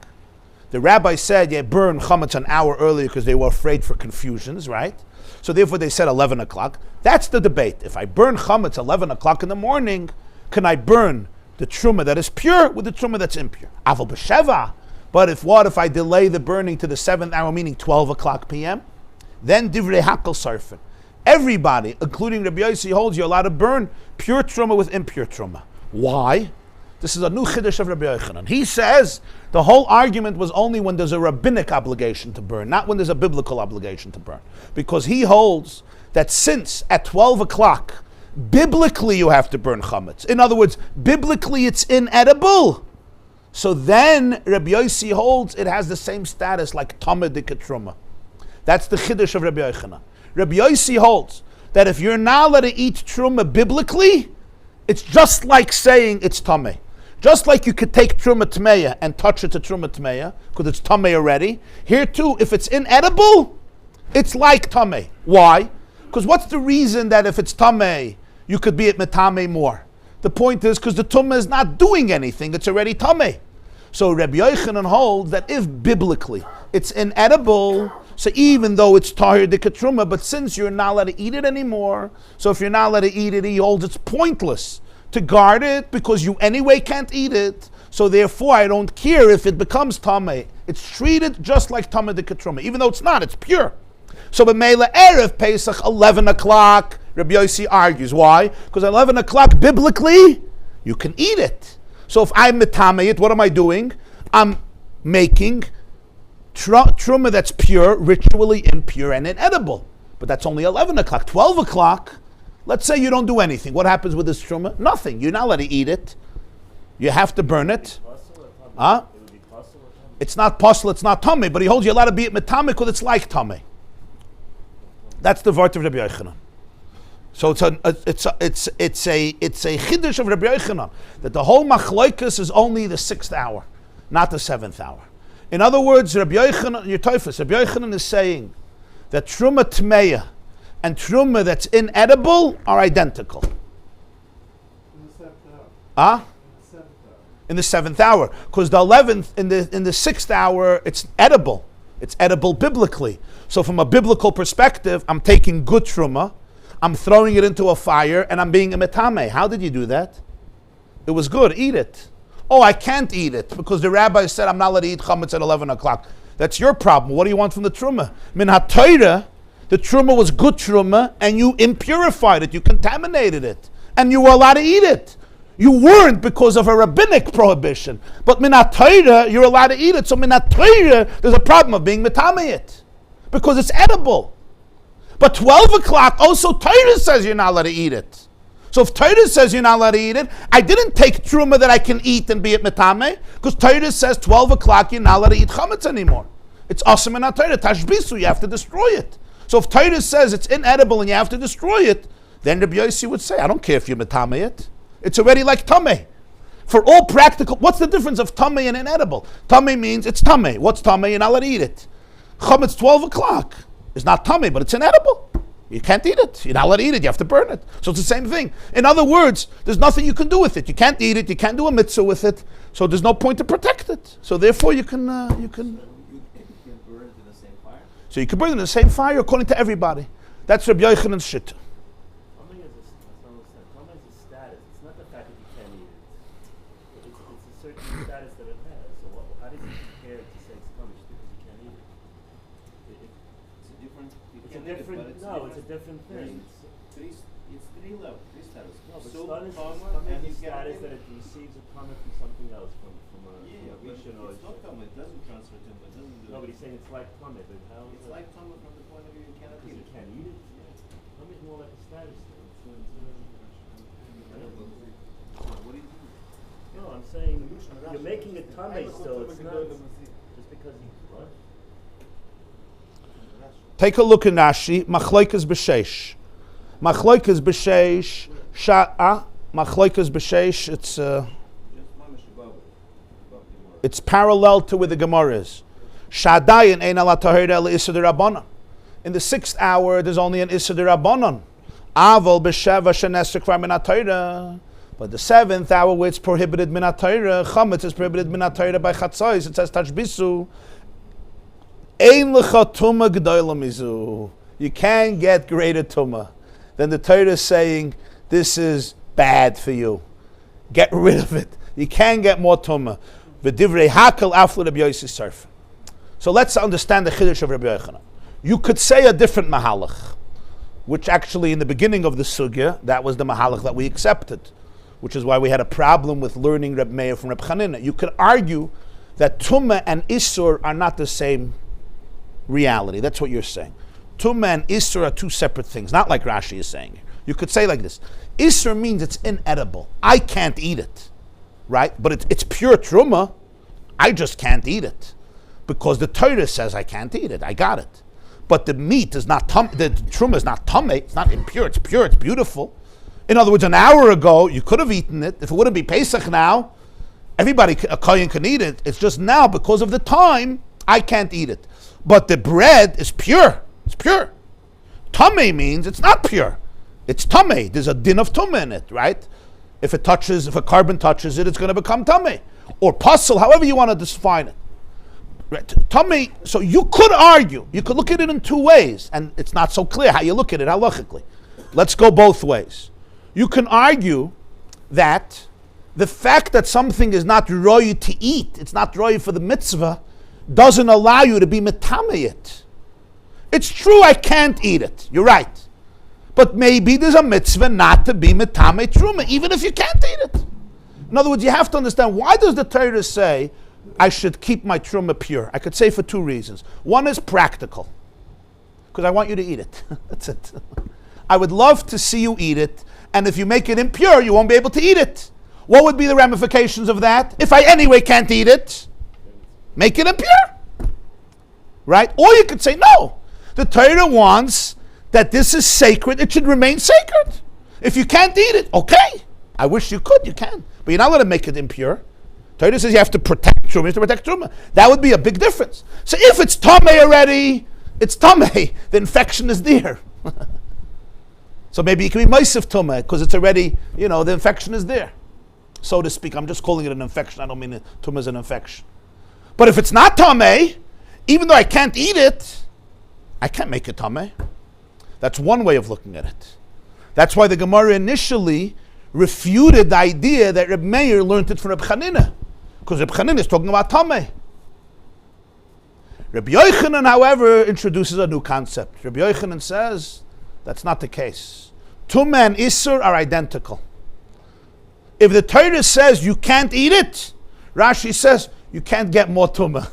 The rabbi said, burn chametz an hour earlier because they were afraid for confusions, right? So therefore they said 11 o'clock. That's the debate. If I burn chametz 11 o'clock in the morning, can I burn the truma that is pure with the truma that's impure? Aval b'sheva. But if I delay the burning to the 7th hour, meaning 12 o'clock p.m., then divrei hakel sarfen. Everybody, including Rabbi Yossi, holds you're allowed to burn pure truma with impure truma. Why? This is a new chiddush of Rabbi Yochanan. He says the whole argument was only when there's a rabbinic obligation to burn, not when there's a biblical obligation to burn. Because he holds that since at 12 o'clock, biblically you have to burn chametz. In other words, biblically it's inedible. So then Rabbi Yossi holds it has the same status like Tameh Dikatruma. That's the chiddush of Rabbi Yochanan. Rabbi Yossi holds that if you're not allowed to eat truma biblically, it's just like saying it's tameh. Just like you could take truma tmeya and touch it to truma tmeya because it's tameh already. Here too, if it's inedible, it's like tameh. Why? Because what's the reason that if it's tameh, you could be at metame more? The point is because the tumah is not doing anything; it's already tameh. So Rabbi Yochanan holds that if biblically it's inedible, so even though it's tahir dikatruma, but since you're not allowed to eat it anymore, so if you're not allowed to eat it, he holds it's pointless to guard it because you anyway can't eat it. So therefore, I don't care if it becomes tameh. It's treated just like tameh dikatruma, even though it's not. It's pure. So b'meila erev Pesach 11 o'clock. Rabbi Yossi argues. Why? Because 11 o'clock, biblically, you can eat it. So if I metame it, what am I doing? I'm making truma that's pure, ritually impure and inedible. But that's only 11 o'clock. 12 o'clock, let's say you don't do anything. What happens with this truma? Nothing. You're not allowed to eat it. You have to burn it. Huh? It's not possible, it's not tummy, but he holds you allowed to be at metame because it's like tummy. That's the vart of Rabbi Yochanan. So it's a chiddush of Rabbi Yochanan that the whole machloikus is only the 6th hour, not the 7th hour. In other words, Rabbi Yochanan, your teufus, Rabbi Yochanan is saying that truma tmeya and truma that's inedible are identical. In the 7th hour. Huh? In the 7th hour. In the 7th hour, because the 11th in the 6th hour it's edible. It's edible biblically. So from a biblical perspective, I'm taking good truma, I'm throwing it into a fire, and I'm being a metame. How did you do that? It was good. Eat it. Oh, I can't eat it because the rabbi said I'm not allowed to eat chametz at 11 o'clock. That's your problem. What do you want from the truma? Min ha-Torah, the truma was good truma, and you impurified it. You contaminated it, and you were allowed to eat it. You weren't because of a rabbinic prohibition. But min ha-Torah, you're allowed to eat it. So min ha-Torah, there's a problem of being metame it because it's edible. But 12 o'clock, also Torah says you're not allowed to eat it. So if Torah says you're not allowed to eat it, I didn't take truma that I can eat and be at metame, because Torah says 12 o'clock you're not allowed to eat chametz anymore. It's awesome in Torah, tashbisu, you have to destroy it. So if Torah says it's inedible and you have to destroy it, then Rabbi Yossi would say, I don't care if you metame it. It's already like tameh. For all practical, what's the difference of tameh and inedible? Tameh means it's tameh. What's tameh? You're not allowed to eat it. Chametz 12 o'clock. It's not tummy, but it's inedible. You can't eat it. You're not allowed to eat it. You have to burn it. So it's the same thing. In other words, there's nothing you can do with it. You can't eat it. You can't do a mitzvah with it. So there's no point to protect it. So therefore, you can. You can burn it in the same fire? So you can burn it in the same fire according to everybody. That's Rabbi Yochanan's shit. Tummy is a status. It's not the fact that you can't eat it. It's a certain status that it has. So how does it compare to say it's punished because you can't eat it? It's a different. It's a different thing. It's three levels, three status. No, but So, status and is you a status get that it receives a comment from something else, from a but Rishon or it's not tummy. It doesn't transfer to it. It doesn't do No, but it. he's saying it's like comment, but how is It's it? like tummy from the point of view you cannot Because eat you it. can't eat it? Comment is more like a status thing. What do you do? No, I'm saying you're making a tummy still. It's not just because he what? Take a look in Rashi. Machloikas b'sheish. Machloikas b'sheish. Machloikas b'sheish. Just mamish above it. Above the word. It's parallel to where the Gemara is. Shadayin ein ala tahira el issa d'Rabbanan. In the 6th hour, there's only an issa d'Rabbanan. Aval b'sheva shenesser kvar min ha'Torah. But the 7th hour, where it's prohibited min ha'Torah, chametz is prohibited min ha'Torah by chatzos. It says tashbisu. Ein lecha tumah g'doyla mizu. You can't get greater tumah. Then the Torah is saying, this is bad for you. Get rid of it. You can't get more tumah. V'divrei hakel aflu Rabbi Yossi Sarf. So let's understand the chiddush of Rabbi Yochanan. You could say a different mahalach, which actually in the beginning of the sugya, that was the mahalach that we accepted, which is why we had a problem with learning Reb Meir from Reb Chanina. You could argue that tumah and isur are not the same reality. That's what you're saying. Tumah and isur are two separate things, not like Rashi is saying. You could say like this. Isur means it's inedible. I can't eat it, right? But it's pure truma. I just can't eat it because the Torah says I can't eat it. I got it. But the meat is not the truma is not tummy. It's not impure. It's pure. It's beautiful. In other words, an hour ago you could have eaten it. If it wouldn't be Pesach now, everybody, a kohen can eat it. It's just now because of the time I can't eat it. But the bread is pure. It's pure. Tummy means it's not pure. It's tummy. There's a din of tummy in it, right? If a carbon touches it, it's going to become tummy. Or puzzle, however you want to define it. Right. Tummy, so you could argue, you could look at it in two ways, and it's not so clear how you look at it halachically. Let's go both ways. You can argue that the fact that something is not roy to eat, it's not roy for the mitzvah, doesn't allow you to be metame it. It's true I can't eat it, you're right. But maybe there's a mitzvah not to be metame truma, even if you can't eat it. In other words, you have to understand, why does the Torah say I should keep my truma pure? I could say for two reasons. One is practical, because I want you to eat it. That's it. I would love to see you eat it, and if you make it impure, you won't be able to eat it. What would be the ramifications of that? If I anyway can't eat it, make it impure. Right? Or you could say, no, the Torah wants that this is sacred, it should remain sacred. If you can't eat it, okay. I wish you could, you can. But you're not going to make it impure. Torah says you have to protect truma, you have to protect truma. That would be a big difference. So if it's tamei already, it's tamei. The infection is there. So maybe it can be meisif tumah because it's already, the infection is there, so to speak. I'm just calling it an infection. I don't mean tumah is an infection. But if it's not tamei, even though I can't eat it, I can't make it tamei. That's one way of looking at it. That's why the Gemara initially refuted the idea that Reb Meir learned it from Reb Chanina, because Reb Chanina is talking about tamei. Rabbi Yochanan, however, introduces a new concept. Rabbi Yochanan says that's not the case. Tumah and Isur are identical. If the Torah says you can't eat it, Rashi says you can't get more tumah.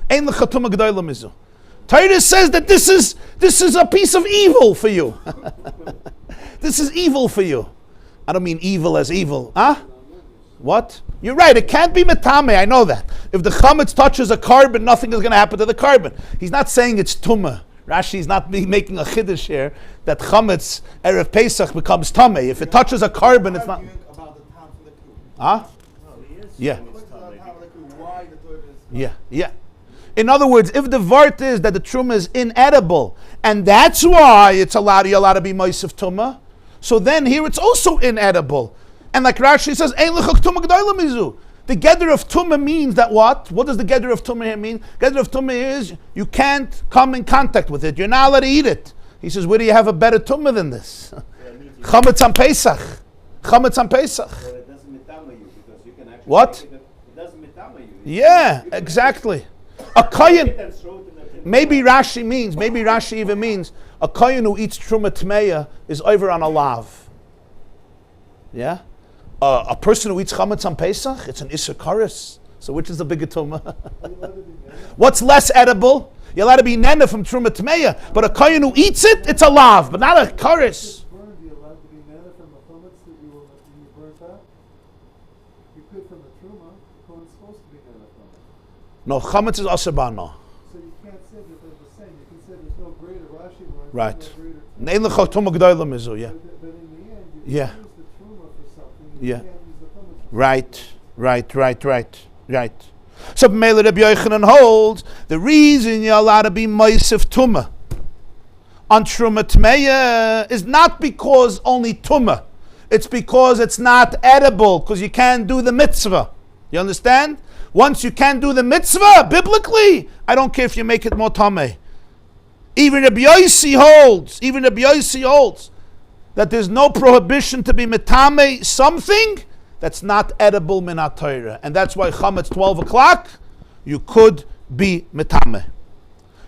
Ein lecha tumah g'doyla mizu. Torah says that this is a piece of evil for you. This is evil for you. I don't mean evil as evil. What? You're right, it can't be metame, I know that. If the chametz touches a carbon, nothing is going to happen to the carbon. He's not saying it's tumah. Rashi is not making a chiddush here that chametz erev Pesach becomes tamei. If it touches a carbon, it's not. Yeah. Yeah. In other words, if the vart is that the truma is inedible, and that's why you're allowed to be meisif tumah, so then here it's also inedible. And like Rashi says, Ein lechok tumah g'doyla mizu. The Geder of Tumah means that what? What does the Geder of Tumah here mean? Geder of Tumah is you can't come in contact with it. You're not allowed to eat it. He says, where do you have a better Tumah than this? Chametz on Pesach. Chametz on Pesach. So it doesn't mitama you because you can actually. What? It doesn't mitama you. Yeah, exactly. A kohen, And throw it in the maybe Rashi even means, a kohen who eats Truma Tmeya is over on a lav. Yeah? A person who eats chametz on Pesach, it's an Isser Karis. So which is the bigger tumah? What's less edible? You're allowed to be nene from Truma Tmeya, but a kohen who eats it, it's a lav, but not a Karis. Burned, you're allowed to be nana from the chametz that you burnt out. You could from the truma. The Kohen's supposed to be nana from it. No, chametz is asabana. So you can't say that they're the same. You can say there's no greater Rashi learns. Right. No greater. Nein lecha tumah g'dayla mizu, yeah. But in the end, you Yeah. can use the truma for something. You Yeah. can't use the chametz for Right. So Mele Rabbi Yochanan holds the reason you're allowed to be Moisef Tumah on Truma Tmeya is not because only Tumah. It's because it's not edible, because you can't do the mitzvah. You understand? Once you can't do the mitzvah, biblically, I don't care if you make it more tameh. Even Rabbi Yossi holds that there's no prohibition to be metame something that's not edible minat Torah. And that's why chametz 12 o'clock, you could be metame.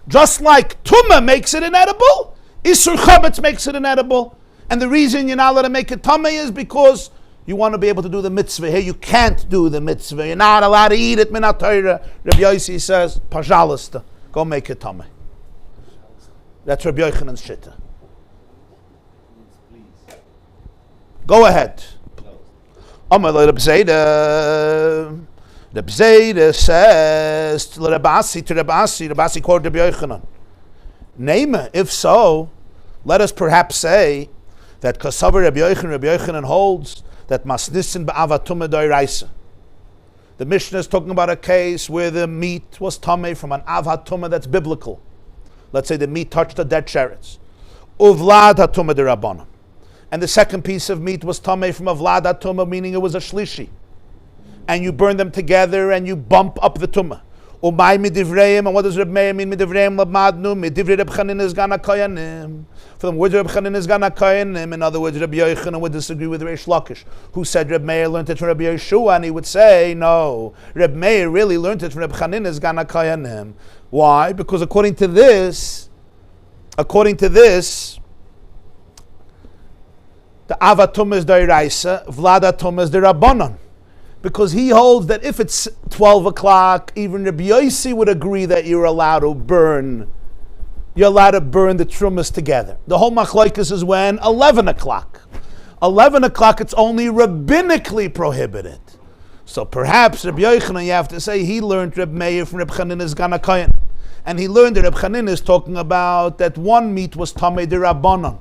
Just like tumah makes it inedible, isur chametz makes it inedible. And the reason you're not allowed to make it tameh is because you want to be able to do the mitzvah. Here you can't do the mitzvah. You're not allowed to eat it minat Torah. Rabbi Yossi says, pajalista, go make it tameh. That's Rabbi Yochanan's shitta. Please. Go ahead. Amar Reb Zayda says to Reb Asi quoted Rabbi Yochanan. Name, if so, let us perhaps say that Kasavar Rabbi Yochanan holds that Masnisin ba'avatumah doiraisa. The Mishnah is talking about a case where the meat was tameh from an avatumah that's biblical. Let's say the meat touched a dead sheretz. Uvlad hatumah derabanan. And the second piece of meat was tameh from a vlad hatumah, meaning it was a shlishi. And you burn them together and you bump up the tumah. Umay midivreim, and what does Reb Meir mean? Midivreim labmadnu, midivrei Reb Chanin is gana koyanim. For them, words Reb Chanin is gana koyanim. In other words, Rabbi Yochanan would disagree with Reish Lakish, who said Reb Meir learned it from Rabbi Yeshua, and he would say, no, Reb Meir really learned it from Reb Chanin is gana koyanim. Why? Because according to this, the avatum is d'oraisa, vlad atum is d'rabbanan. Because he holds that if it's 12 o'clock, even Rabbi Yossi would agree that you're allowed to burn the trumas together. The whole machlokes is when? 11 o'clock. 11 o'clock, it's only rabbinically prohibited. So perhaps Rabbi Yochanan, you have to say, he learned Reb Meir from Reb Chanin's Gana Kohen. And he learned that Reb Chanin is talking about that one meat was Tamei D'Rabbanan.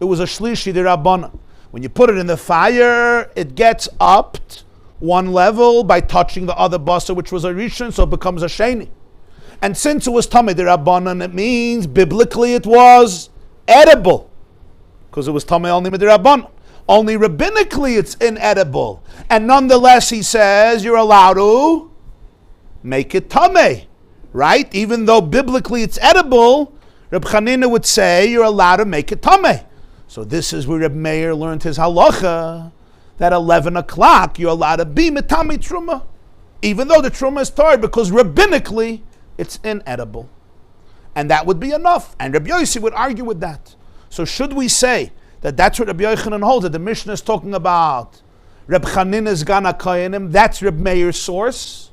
It was a Shlishi D'Rabbanan. When you put it in the fire, it gets upped one level by touching the other basa, which was a rishon, so it becomes a sheni. And since it was tamei d'Rabbanan, it means biblically it was edible, because it was tamei only d'Rabbanan. Only rabbinically it's inedible, and nonetheless he says you're allowed to make it tamei, right? Even though biblically it's edible, Reb Chanina would say you're allowed to make it tamei. So this is where Reb Meir learned his halacha, that 11 o'clock you're allowed to be metami truma, even though the truma is tired, because rabbinically it's inedible. And that would be enough. And Rabbi Yossi would argue with that. So should we say that that's what Rabbi Yochanan holds, that the Mishnah is talking about Reb Chanina's Gana Koyanim, that's Reb Meir's source,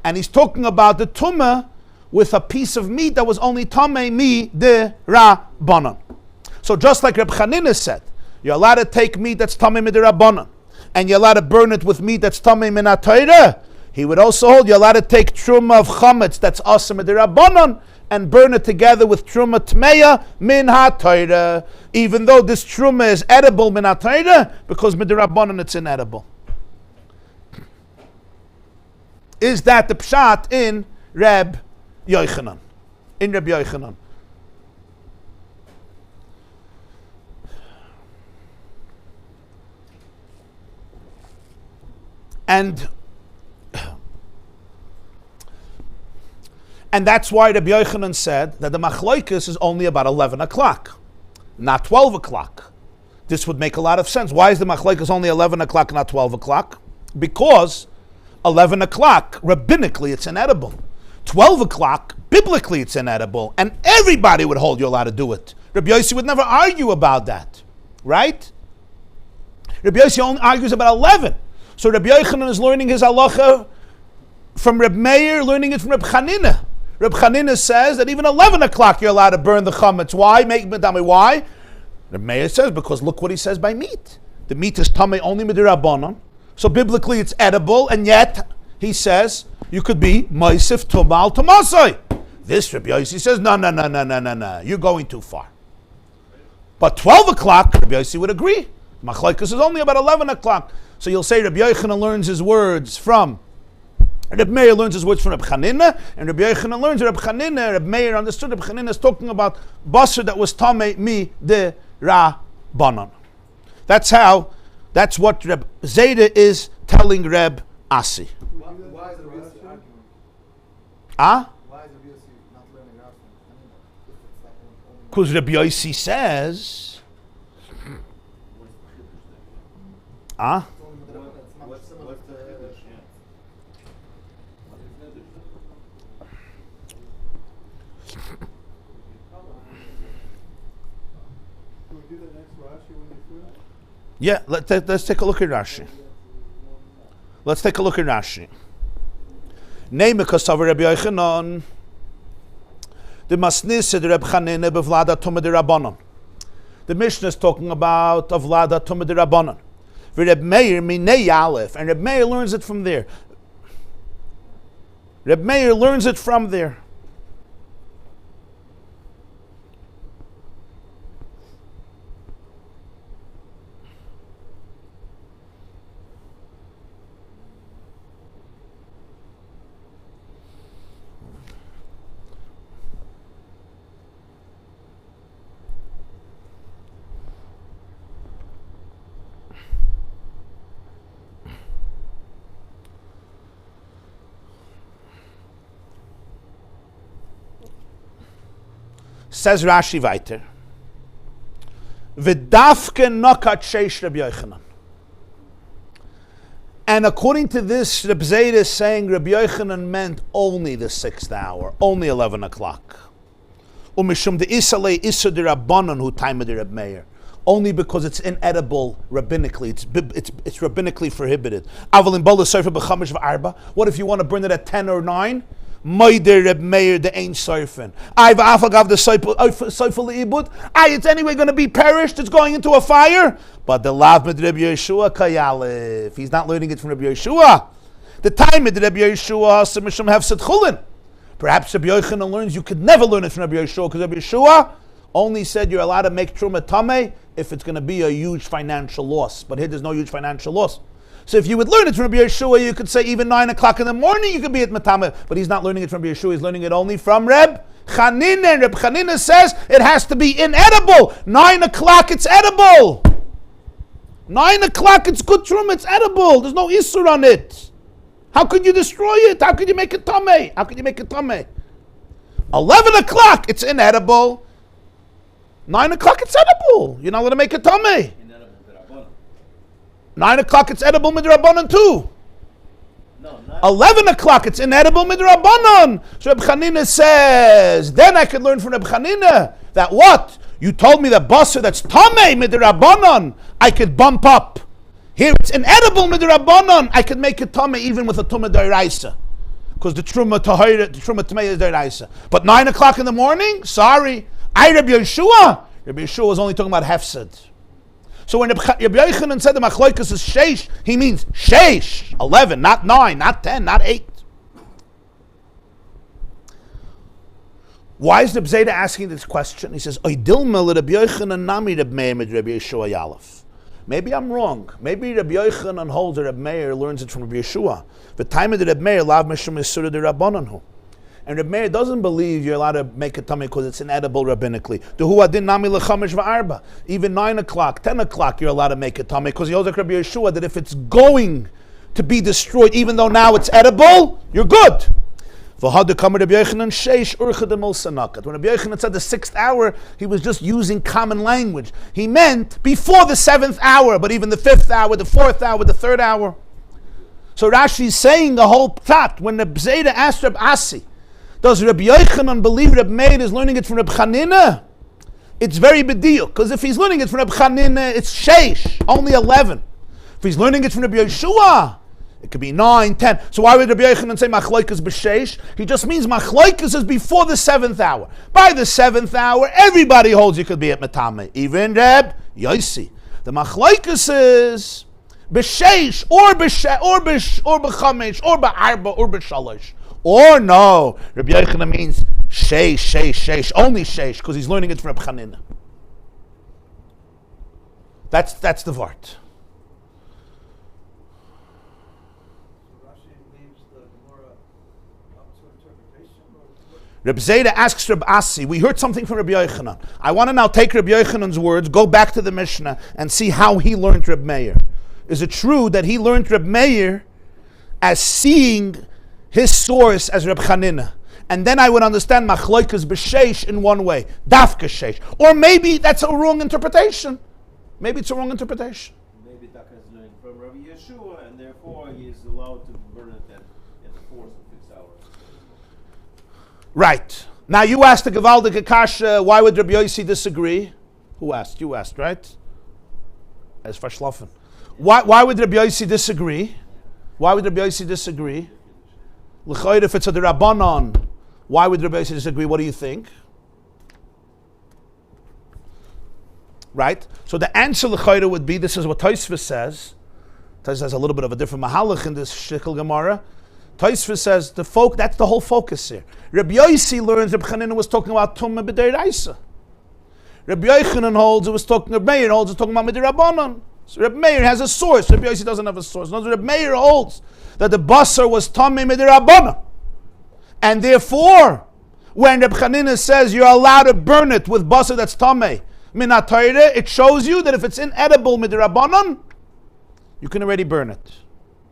and he's talking about the tumah with a piece of meat that was only tamei mi de rabbanan. So just like Reb Chanina said, you're allowed to take meat that's tamei midirabbanan, and you're allowed to burn it with meat that's tamei minat Torah. He would also hold you're allowed to take truma of chametz that's asur midirabbanan and burn it together with truma tmeya minat Torah, even though this truma is edible minat Torah, because midirabbanan it's inedible. Is that the pshat in Reb Yochanan? In Reb Yochanan. And And that's why Rabbi Yochanan said that the machlokes is only about 11 o'clock, not 12 o'clock. This would make a lot of sense. Why is the machlokes only 11 o'clock, not 12 o'clock? Because 11 o'clock, rabbinically, it's inedible. 12 o'clock, biblically, it's inedible. And everybody would hold you allowed to do it. Rabbi Yossi would never argue about that. Right? Rabbi Yossi only argues about 11. So Rabbi Yochanan is learning his halacha from Reb Meir, learning it from Reb Chanina. Reb Chanina says that even 11 o'clock you're allowed to burn the chametz. Why? Tell me why? Reb Meir says, because look what he says by meat. The meat is tamei only midirabanan. So biblically it's edible, and yet he says you could be moisif tumal tamasai. This Rabbi Yossi says, no, you're going too far. But 12 o'clock, Rabbi Yossi would agree. Machlokes is only about 11 o'clock. So you'll say Rabbi Yochanan learns his words from Reb Meir learns his words from Reb Chanina, and Rabbi Yochanan learns Reb Chanina. Reb Meir understood Reb Chanina is talking about basar that was tamei mi de Rabbanan. That's what Reb Zayda is telling Reb Asi. Why is Rabbi Yossi arguing? Why is Rabbi Yossi not learning Rav from Chanina? If it's like only Because Rabbi Yossi says, it's not similar to Can we do that next Rashi when you're through? yeah, let's take a look at Rashi. Let's take a look at Rashi. Name Kasav Rabbi Yochanan, the Masnisa, the Reb Chanina, bevlada Tumah de Rabbanon. The Mishnah is talking about Avlada Tumah de Rabbanon. Reb Meir minei Aleph, and Reb Meir learns it from there. Reb Meir learns it from there. Says Rashi weiter. V'dafke nokat sheish Rabbi Yochanan. And according to this, Reb Zayda is saying Rabbi Yochanan meant only the 6th hour, only 11 o'clock. Umishum de isalei isa de Rabbanon hu taima de Reb Meir. Only because it's inedible rabbinically, it's rabbinically prohibited. Aval bola sofer b'chamish v'arba. What if you want to burn it at 10 or 9? Moider Reb Meir the ain't surfing. I've afagav the soifel leibud. It's anyway going to be perished. It's going into a fire. But the lav mit Reb Yeshua kayalef. He's not learning it from Reb Yeshua. The time mit Reb Yeshua semishum hefset chulin. Perhaps Reb Yochanan learns you could never learn it from Reb Yeshua because Reb Yeshua only said you're allowed to make truma tameh if it's going to be a huge financial loss. But here there's no huge financial loss. So if you would learn it from Rabbi Yeshua, you could say even 9 o'clock in the morning you could be at Matama. But he's not learning it from Rabbi Yeshua, he's learning it only from Reb Chanina. And Reb Chanina says it has to be inedible. 9 o'clock it's edible. 9 o'clock it's good truma, it's edible. There's no isur on it. How could you destroy it? How could you make it tameh? How could you make it tameh? 11 o'clock it's inedible. 9 o'clock it's edible. You're not allowed to make it tameh. 9 o'clock it's edible midrabanan too. No, 11 o'clock it's inedible midrabanan. So Reb Chanina says, then I could learn from Reb Chanina that what? You told me that basar that's tamei midrabanan, I could bump up. Here it's inedible midrabanan, I could make it tamei even with a tumah d'oraisa. Because the truma tamei is d'oraisa. But 9 o'clock in the morning? Sorry. Rabbi Yeshua was only talking about hefsed. So when Rabbi Yochanan said the machlokes is sheish, he means sheish, 11, not 9, not 10, not 8. Why is Reb Zayda asking this question? He says, "Oidilma Rabbi Yochanan nami Reb Meir mit Rabbi Yeshua Yalef." Maybe I'm wrong. Maybe Rabbi Yochanan holds that Reb Meir learns it from Rabbi Yeshua. The time of the Reb Meir lav mishum isura de rabbananhu. And Reb Meir doesn't believe you're allowed to make a tummy because it's inedible rabbinically. Even 9 o'clock, 10 o'clock, you're allowed to make a tummy because he holds like Rabbi Yeshua that if it's going to be destroyed, even though now it's edible, you're good. V'hadu kamer Rabbi Yochanan sheish urcha demol sanakat. When Rabbi Yochanan said the 6th hour, he was just using common language. He meant before the 7th hour, but even the 5th hour, the 4th hour, the 3rd hour. So Rashi is saying the whole plot. When Reb Zayda asked Reb Asi, does Rabbi Yochanan believe Reb Meir is learning it from Reb Chanina? It's very big deal, because if he's learning it from Reb Chanina, it's sheish, only 11. If he's learning it from Rabbi Yeshua, it could be 9, 10. So why would Rabbi Yochanan say machlokes b'sheish? He just means machlokes is before the 7th hour. By the 7th hour, everybody holds you could be at Matame. Even Reb Yosi. The machlokes is b'sheish, or b'chamesh, or b'arba, or b'shalosh. Or no, Rabbi Yochanan means sheish, only sheish, because he's learning it from Reb Chanina. That's the vart. Reb Zayda asks Reb Asi, we heard something from Rabbi Yochanan. I want to now take Rabbi Yochanan's words, go back to the Mishnah, and see how he learned Reb Meir. Is it true that he learned Reb Meir as seeing his source as Reb Chanina? And then I would understand machlokes b'sheish in one way, dafka sheish. Or maybe that's a wrong interpretation. Maybe it's a wrong interpretation. Maybe Taka is learning from Rabbi Yeshua, and therefore he is allowed to burn it at the force of 6 hours. Right. Now you asked the Gewaldige Kasha, why would Rabbi Yossi disagree? Who asked? You asked, right? As verschlafen. Why would Rabbi Yossi disagree? Why would Rabbi Yossi disagree? L'chayr, if it's a Rabbanon, why would Rabbi Yossi disagree? What do you think? Right? So the answer l'chayr would be, this is what Tosfos says. Tosfos has a little bit of a different mahalach in this Shikl Gemara. Tosfos says that's the whole focus here. Rabbi Yossi learns Rabbi Chanina was talking about Tumah b'Deiraisa. Rabbi Yochanan holds it was talking. Rabbi Meir holds it talking about Midirabbanon. So Rabbi Meir has a source. Rabbi Yossi doesn't have a source. No, Rabbi Meir holds that the basar was Tamei Midirabbanon, and therefore, when Rabbi Chanina says you're allowed to burn it with basar that's Tamei Minat Torah, it shows you that if it's inedible Midirabbanon, you can already burn it.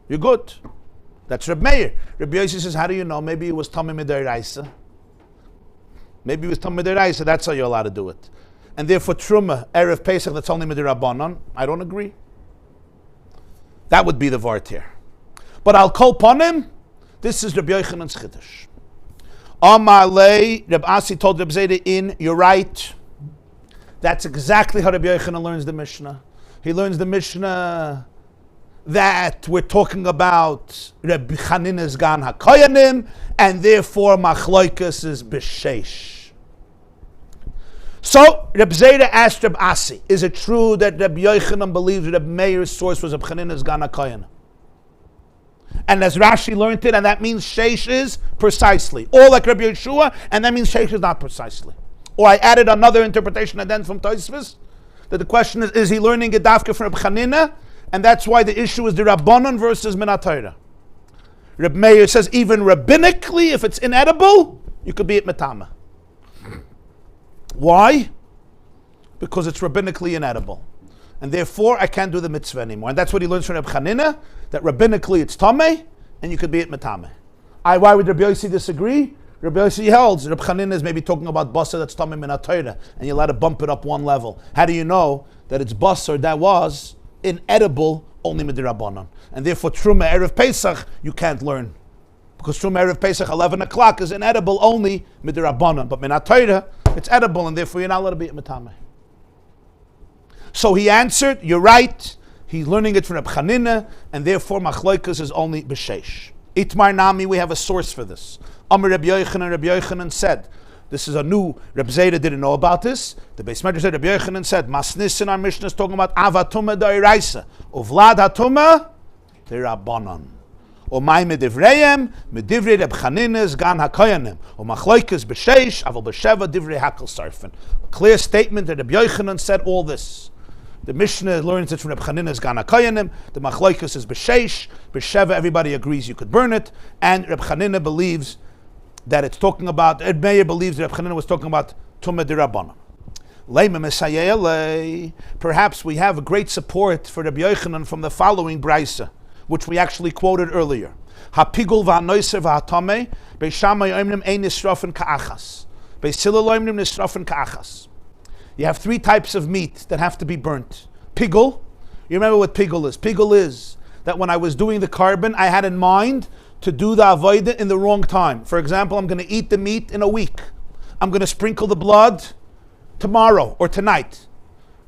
You're good. That's Rabbi Meir. Rabbi Yossi says, how do you know? Maybe it was Tamei Midiraisa. Maybe it was Tamei Midiraisa. That's how you're allowed to do it. And therefore, Truma, Erev Pesach, that's only Midirabanan. I don't agree. That would be the vart here. But I'll call upon him. This is Rabbi Yochanan's Chiddush. Amar lei, Rabbi Asi told Rabbi Zayda you're right. That's exactly how Rabbi Yochanan learns the Mishnah. He learns the Mishnah that we're talking about Rabbi Chanina's Gan HaKoyanim, and therefore Machlokes is B'sheish. So Rabbi Zayda asked Rabbi Asi, is it true that Rabbi Yochanan believes Rabbi Meir's source was Rabbi Chanina's Gan HaKoyanim? And as Rashi learned it, and that means Sheish is precisely. Or like Rabbi Yeshua, and that means Sheish is not precisely. Or I added another interpretation and then from Tosfos, that the question is he learning a dafka from Rabbi Chanina? And that's why the issue is the Rabbanon versus Minat Torah. Reb Meir says even rabbinically, if it's inedible, you could be at Matama. Why? Because it's rabbinically inedible. And therefore, I can't do the mitzvah anymore. And that's what he learns from Reb Chanina, that rabbinically it's Tameh, and you could be at Matame. Why would Rabbi Yossi disagree? Rabbi Yossi holds Reb Chanina is maybe talking about basar that's Tameh Minat Torah, and you're allowed to bump it up one level. How do you know that it's basar that was inedible only Midirabbanon? And therefore Truma Erev Pesach you can't learn, because Truma Erev Pesach 11 o'clock is inedible only Midirabbanon, but Minat Torah it's edible, and therefore you're not allowed to be at Matame. So he answered, you're right, he's learning it from Reb Chanina, and therefore Machlokes is only B'sheish. Itmar Nami, we have a source for this. Amar Rabbi Yochanan said, this is a new, Reb Zayda didn't know about this. The Beis Medrash said, Rabbi Yochanan said, Masnis in our Mishnah is talking about Avatuma D'Oraisa, Uvlad Hatuma D'Rabbanan. O Mai Medivreim, Medivrei Reb Chanina's Gan HaKoyanim, O Machlokes B'sheish, Aval B'sheva Divrei Hakel Sarfin. A clear statement that Rabbi Yochanan said all this. The Mishnah learns it from Reb Chanina's Gan HaKoyanim, the Machlokes is B'sheish, B'sheva everybody agrees you could burn it, and Reb Chanina believes that it's talking about, Reb Meir believes that Reb Chanina was talking about Tumah D'Rabbanan. Perhaps we have a great support for Rabbi Yochanan from the following brisa, which we actually quoted earlier. Hapigul v'hanoiser v'hatame. Beis Shammai oimrim ein nisrofen ka'achas. Beis Hillel oimrim nisrofen ka'achas. You have three types of meat that have to be burnt. Pigul. You remember what pigul is? Pigul is that when I was doing the carbon, I had in mind to do the avodah in the wrong time. For example, I'm going to eat the meat in a week. I'm going to sprinkle the blood tomorrow or tonight.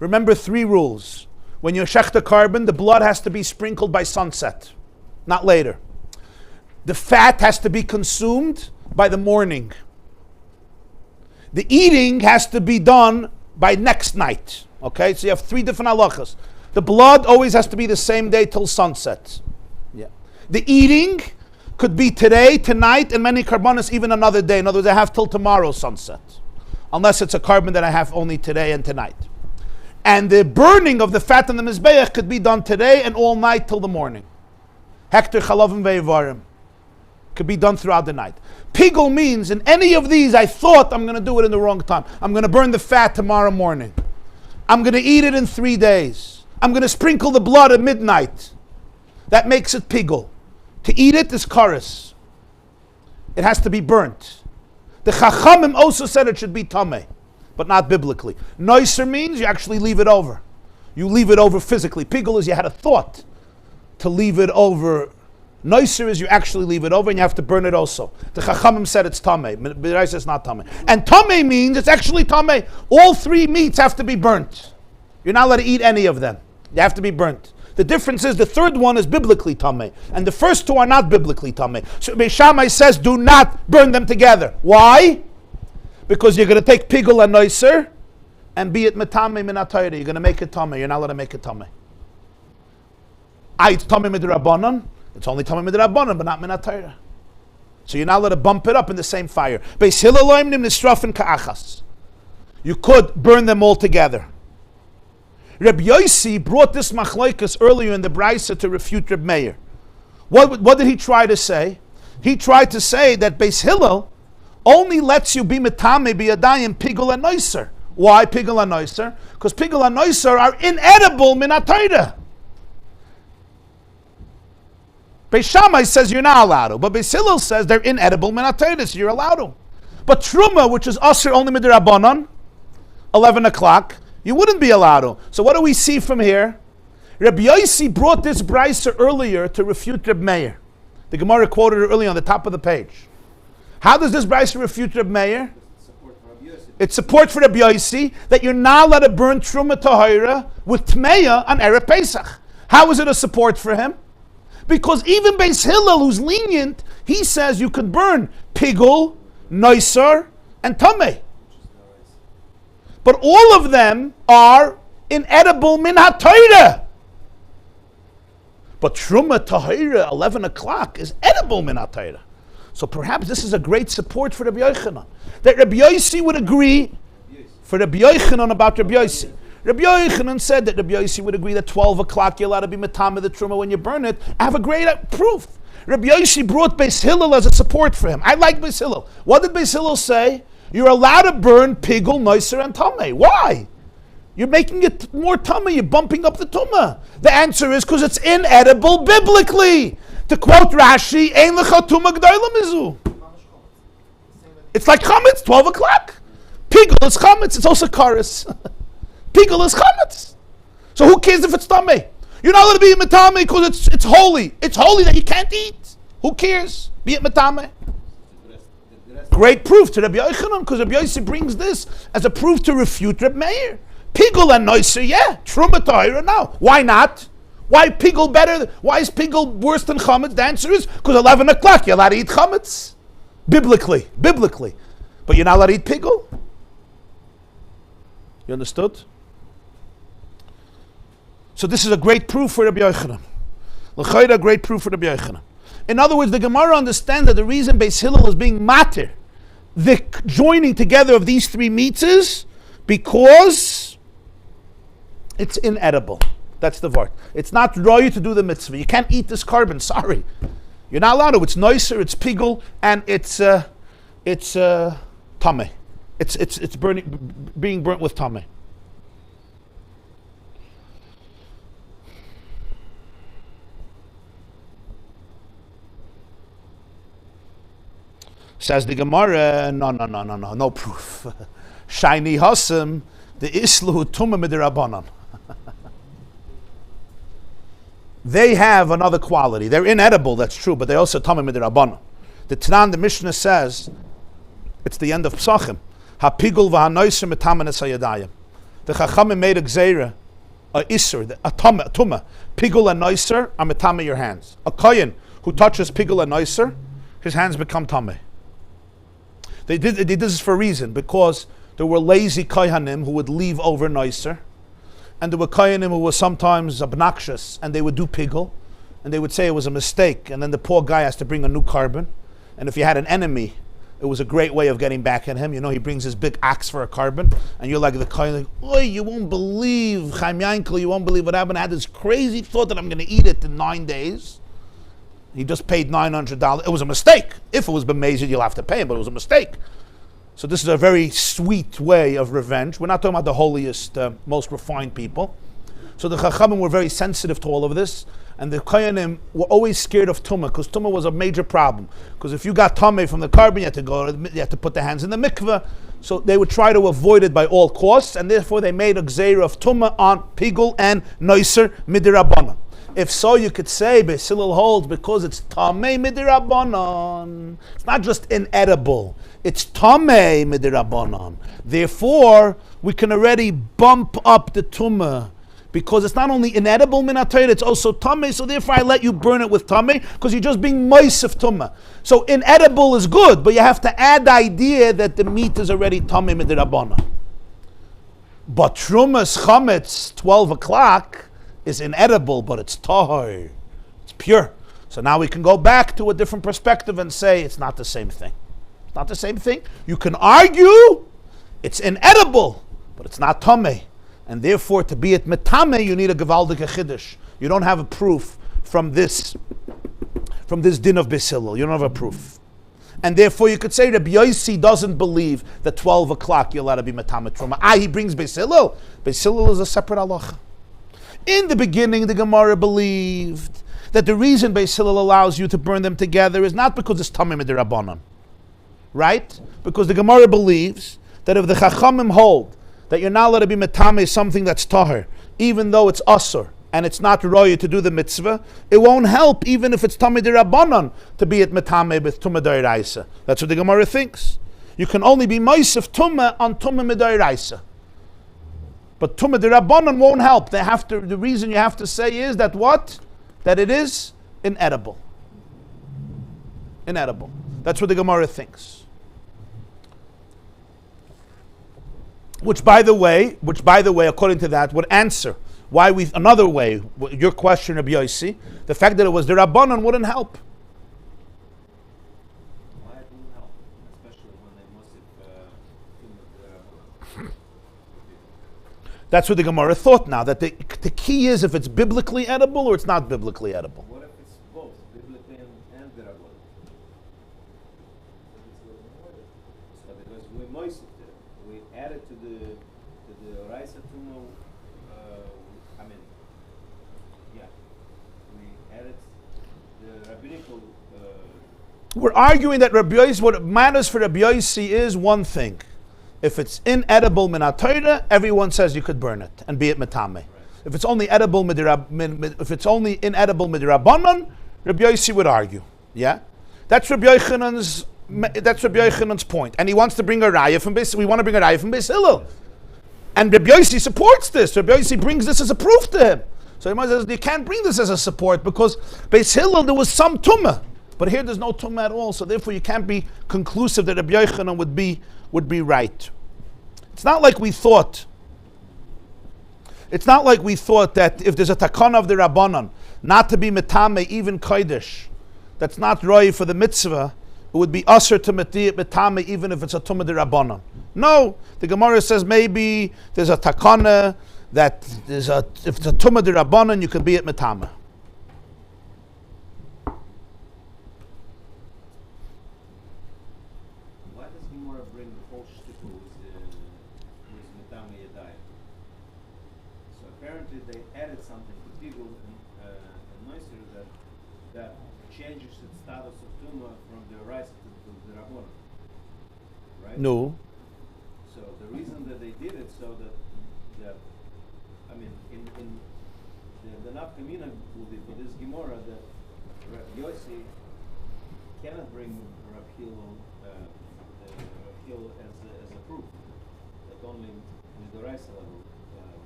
Remember three rules. When you shech the carbon, the blood has to be sprinkled by sunset, not later. The fat has to be consumed by the morning. The eating has to be done by next night. Okay, so you have three different halachas. The blood always has to be the same day till sunset. Yeah. The eating could be today, tonight, and many carbonas even another day. In other words, I have till tomorrow sunset. Unless it's a carbon that I have only today and tonight. And the burning of the fat on the mizbeach could be done today and all night till the morning. Hektar chalavim ve'evarim could be done throughout the night. Pigul means in any of these I thought I'm going to do it in the wrong time. I'm going to burn the fat tomorrow morning. I'm going to eat it in 3 days. I'm going to sprinkle the blood at midnight. That makes it pigul. To eat it is kares. It has to be burnt. The Chachamim also said it should be tameh, but not biblically. Noiser means you actually leave it over. You leave it over physically. Pigul is you had a thought to leave it over. Noiser is you actually leave it over and you have to burn it also. The Chachamim said it's tameh, but it's not tameh. And tameh means it's actually tameh. All three meats have to be burnt. You're not allowed to eat any of them. They have to be burnt. The difference is the third one is biblically tameh, and the first two are not biblically tameh. So Beis Shammai says do not burn them together. Why? Because you're going to take pigul and noiser and be it metameh min hatayra. You're going to make it tameh. You're not allowed to make it tameh. It's tameh midrabanan. It's only tameh midrabanan, but not min hatayra. So you're not allowed to bump it up in the same fire. Beis Hillel oimrim nisrafen ka'achas. You could burn them all together. Rabbi Yossi brought this machlokes earlier in the Brisa to refute Reb Meir. What did he try to say? He tried to say that Beis Hillel only lets you be metame biyadayim pigul and noiser. Why pigul and noiser? Because pigul and noiser are inedible min hatayra. Beis Shammai says you're not allowed to, but Beis Hillel says they're inedible min hatayra, so you're allowed to. But truma, which is asr only midrabanan, 11 o'clock, you wouldn't be allowed to. So what do we see from here? Rabbi Yossi brought this brisa earlier to refute Reb Meir. The Gemara quoted it earlier on the top of the page. How does this brisa refute Reb Meir? It's support for Rabbi Yossi that you're not allowed to burn truma tahira with tmeya on Erev Pesach. How is it a support for him? Because even Beis Hillel, who's lenient, he says you could burn pigul, noiser, and tameh. But all of them are inedible min hatayra. But truma tahira, 11 o'clock, is edible min hatayra. So perhaps this is a great support for Rabbi Yochanan. That Rabbi Yossi would agree for Rabbi Yochanan about Rabbi Yossi. Rabbi Yochanan said that Rabbi Yossi would agree that 12 o'clock you're allowed to be matama the truma when you burn it. I have a great proof. Rabbi Yossi brought Beis Hillel as a support for him. I like Beis Hillel. What did Beis Hillel say? You're allowed to burn pigul, noiser, and tameh. Why? You're making it more tameh. You're bumping up the tumah. The answer is because it's inedible biblically. To quote Rashi, "Ein lecha tumah g'dayla mizu." It's like chametz, 12 o'clock. Pigul is chametz. It's also kares. Pigul is chametz. So who cares if it's tameh? You're not allowed to be a metameh because it's holy. It's holy that you can't eat. Who cares? Be it metameh. Great proof to Rabbi Yochanan, because Rabbi Yossi brings this as a proof to refute Reb Meir. Pigul and noiser, yeah. Truma tahira, no. Why not? Why pigul better? Why is pigul worse than chametz? The answer is because 11 o'clock you're allowed to eat chametz. Biblically. But you're not allowed to eat pigul. You understood? So this is a great proof for Rabbi Yochanan. L'chayra, a great proof for Rabbi Yochanan. In other words, the Gemara understands that the reason Beis Hillel is being matir, the joining together of these three meats, is because it's inedible. That's the vart. It's not roy to do the mitzvah. You can't eat this carbon. Sorry, you're not allowed to. It's noiser, it's pigul, and it's tameh. It's being burnt with tameh. Says the Gemara, no proof. Shiny Hasim, the Islu Tumah Midirabanan. They have another quality. They're inedible, that's true, but they also Tumah Midirabanan. The Tanan, the Mishnah says, it's the end of Psachim. Hapigul v'hanoiser metamanes hayadayim. The Chachamim made a gzeira, a isur, a tumah. Pigul and noiser are metame your hands. A kohen who touches pigul and noiser, his hands become tameh. They did this for a reason, because there were lazy kohanim who would leave over noiser, and there were kohanim who were sometimes obnoxious, and they would do pigul, and they would say it was a mistake, and then the poor guy has to bring a new carbon, and if you had an enemy, it was a great way of getting back at him. You know, he brings his big axe for a carbon, and you're like the kohen, like, "Oi, you won't believe, Chaim Yankel, you won't believe what happened. I had this crazy thought that I'm going to eat it in 9 days." He just paid $900. It was a mistake. If it was b'mezid, you'll have to pay him, but it was a mistake. So this is a very sweet way of revenge. We're not talking about the holiest, most refined people. So the Chachamim were very sensitive to all of this, and the Kohanim were always scared of Tumah, because Tumah was a major problem. Because if you got Tumah from the carbon, you had to put the hands in the mikveh. So they would try to avoid it by all costs, and therefore they made a gzeira of Tumah on Pigul and Noiser Midirabanan. If so, you could say Beis Hillel holds because it's Tamei Midirabanan. It's not just inedible. It's Tamei Midirabanan. Therefore, we can already bump up the Tumah, because it's not only inedible minatayr, it's also Tamei. So therefore, I let you burn it with Tamei, because you're just being moisef Tumah. So inedible is good, but you have to add the idea that the meat is already Tamei Midirabanan. But Trumas Chametz 12 o'clock is inedible, but it's tahor, it's pure. So now we can go back to a different perspective and say it's not the same thing. It's not the same thing. You can argue it's inedible, but it's not tameh, and therefore to be it metame, you need a gewaldige chiddush. You don't have a proof from this din of Beis Hillel. You don't have a proof, and therefore you could say Rabbi Yossi doesn't believe that 12 o'clock you're allowed to be metame truma. He brings Beis Hillel. Beis Hillel is a separate halacha. In the beginning, the Gemara believed that the reason Beis Hillel allows you to burn them together is not because it's Tamei Midirabanan, right? Because the Gemara believes that if the Chachamim hold that you're not allowed to be metame something that's tahor, even though it's asur and it's not roya to do the mitzvah, it won't help even if it's Tamei Dirabanan to be at metame with tumah d'oraisa. That's what the Gemara thinks. You can only be moisef tumah on tumah d'oraisa. But Tumah D'Rabbanan won't help. The reason you have to say is that what? That it is inedible. Inedible. That's what the Gemara thinks. Which by the way, according to that, would answer why another way, your question, Rabbi Yossi, the fact that it was D'Rabbanan wouldn't help. Why it wouldn't help, especially when they must have That's what the Gemara thought now, that the key is if it's biblically edible or it's not biblically edible. What if it's both, biblically and derabon? So because we moistened it, we added to the Raisa Tumo, we added the rabbinical. We're arguing that Rabbi Yossi, what matters for Rabbi Yossi is one thing. If it's inedible min ha-Torah, everyone says you could burn it and be it metame. Right. If it's only inedible midirabanan, Rabbi Yossi would argue. Yeah, that's Rabbi Yochanan's point, and he wants to bring a raya from Beis. We want to bring a raya from Beis Hillel, and Rabbi Yossi supports this. Rabbi Yossi brings this as a proof to him. So he says you can't bring this as a support because Beis Hillel there was some tumah, but here there's no tumah at all. So therefore you can't be conclusive that Rabbi Yochanan would be right. It's not like we thought that if there's a takana of the Rabbanan not to be metame even kodesh, that's not roi for the mitzvah, it would be usher to metame even if it's a tumah de Rabbanan. No, the Gemara says maybe there's a takana that if it's a tumah de Rabbanan you could be at metame. Rabbanon, right? No. So the reason that they did it so that I mean in the nafkamina will be for this Gemara that Rabbi Yossi cannot bring Rab Hillel as a proof that only Midoraisa level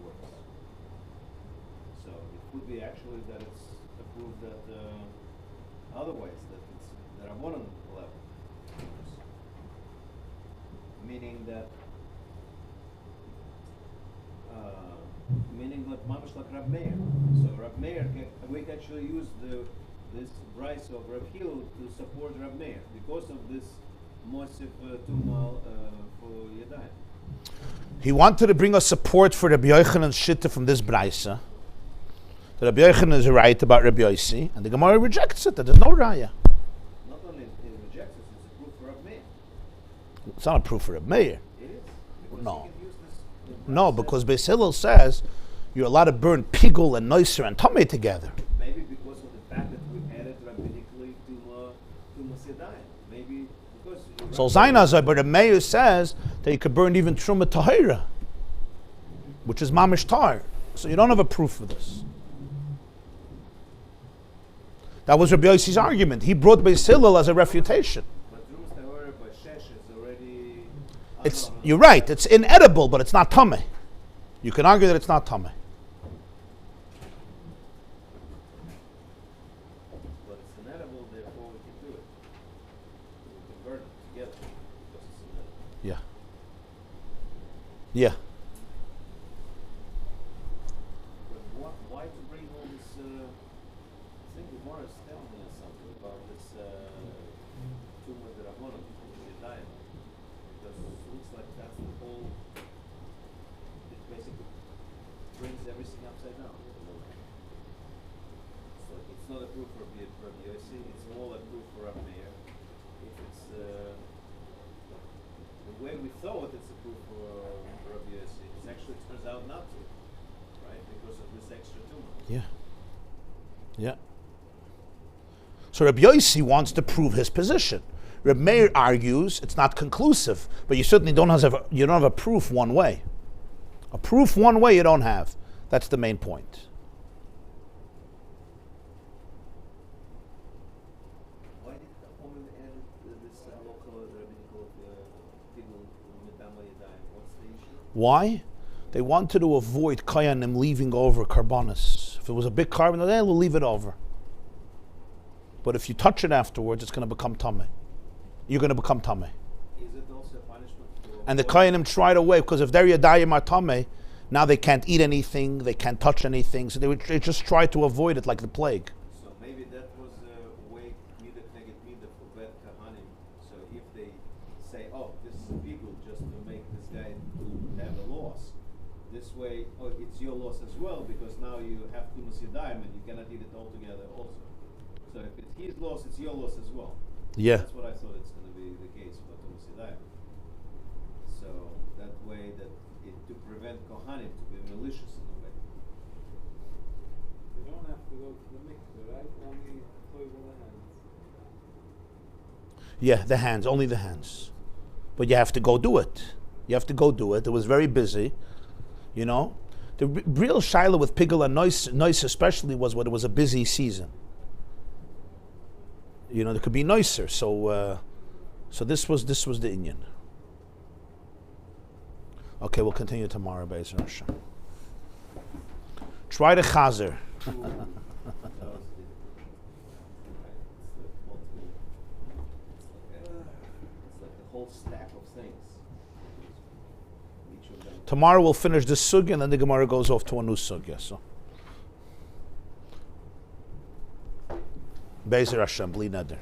works. So it could be actually that it's a proof that otherwise that it's the Rabbanon level works. Meaning that mamish like Rab Meir. So Rab Meir we can actually use this price of Rab Hillel to support Rab Meir because of this Mosif Tumal for Yadayim. He wanted to bring us support for Rabbi Yochanan's shitta from this brisa. The Rabbi Yochanan is right about Rabbi Yossi, and the Gemara rejects it. That there's no raya. Not only it rejects it, it's a proof for Rab Meir. It's not a proof for Rabbi Meir. It is. Because No. you can use this. No, because Beis Hillel says you're allowed to burn pigul and noiser and tamei together. Maybe because of the fact that we added rabbinically to Yadayim. Maybe because. So Zainazai, but the Meir says that you could burn even Truma Tahira, which is Mamish Tar. So you don't have a proof for this. That was Rabbi Yossi's argument. He brought Beis Hillel as a refutation. But Trumas Tahira by Shesh is already. You're right, it's inedible, but it's not Tameh. You can argue that it's not Tameh. But it's inedible, therefore we can do it. We can burn it together because it's inedible. Yeah. Yeah. But why to bring all this? I think the Gemara is telling us something about this Tumah D'Rabbanan, Yadayim, because it looks like that's the whole. It basically brings everything upside down. It's not a proof for Rabbi Yossi. It's more a proof for Rab Meir. If it's the way we thought it's a proof for Rabbi Yossi, it actually turns out not to, right? Because of this extra tumor. Yeah. Yeah. So Rabbi Yossi wants to prove his position. Rabbi Meir argues it's not conclusive, but you certainly don't have a proof one way. A proof one way you don't have. That's the main point. Why did the woman add this local rabbinical people Medama Yadayim? What's the issue? Why? They wanted to avoid Kayanim leaving over Karbanis. If it was a big carbon, we'll leave it over. But if you touch it afterwards, it's going to become Tameh. You're going to become Tameh. Is it also a punishment for... And the Kayanim tried away, because if their Yadayim are Tameh, now they can't eat anything, they can't touch anything, so they just tried to avoid it like the plague. So maybe that was a way Midah Kneget Midah for Bet Kahanim. So if they say, oh, this is a bigul just to make this guy to have a loss, this way, oh, it's your loss as well, because now you have Tumas Yadayim and you cannot eat it all together also. So if it's his loss, it's your loss as well. Yeah. That's what I thought it's going to be the case for Tumas Yadayim. So that way, to prevent Kohanim to be malicious in a way. You don't have to go to the mikveh, right? Only clothes on the hands. Yeah, the hands, only the hands. But you have to go do it. You have to go do it. It was very busy, you know. The real shaila with Pigul and Nois especially was when it was a busy season. You know, there could be Noiser. So this was the Inyan. Okay, we'll continue tomorrow, Be'ezer Hashem. Try the Chazer. It's like the whole stack of things. Each of them. Tomorrow we'll finish this sugya, and then the Gemara goes off to a new sugya. So, Be'ezer Hashem, bli neder.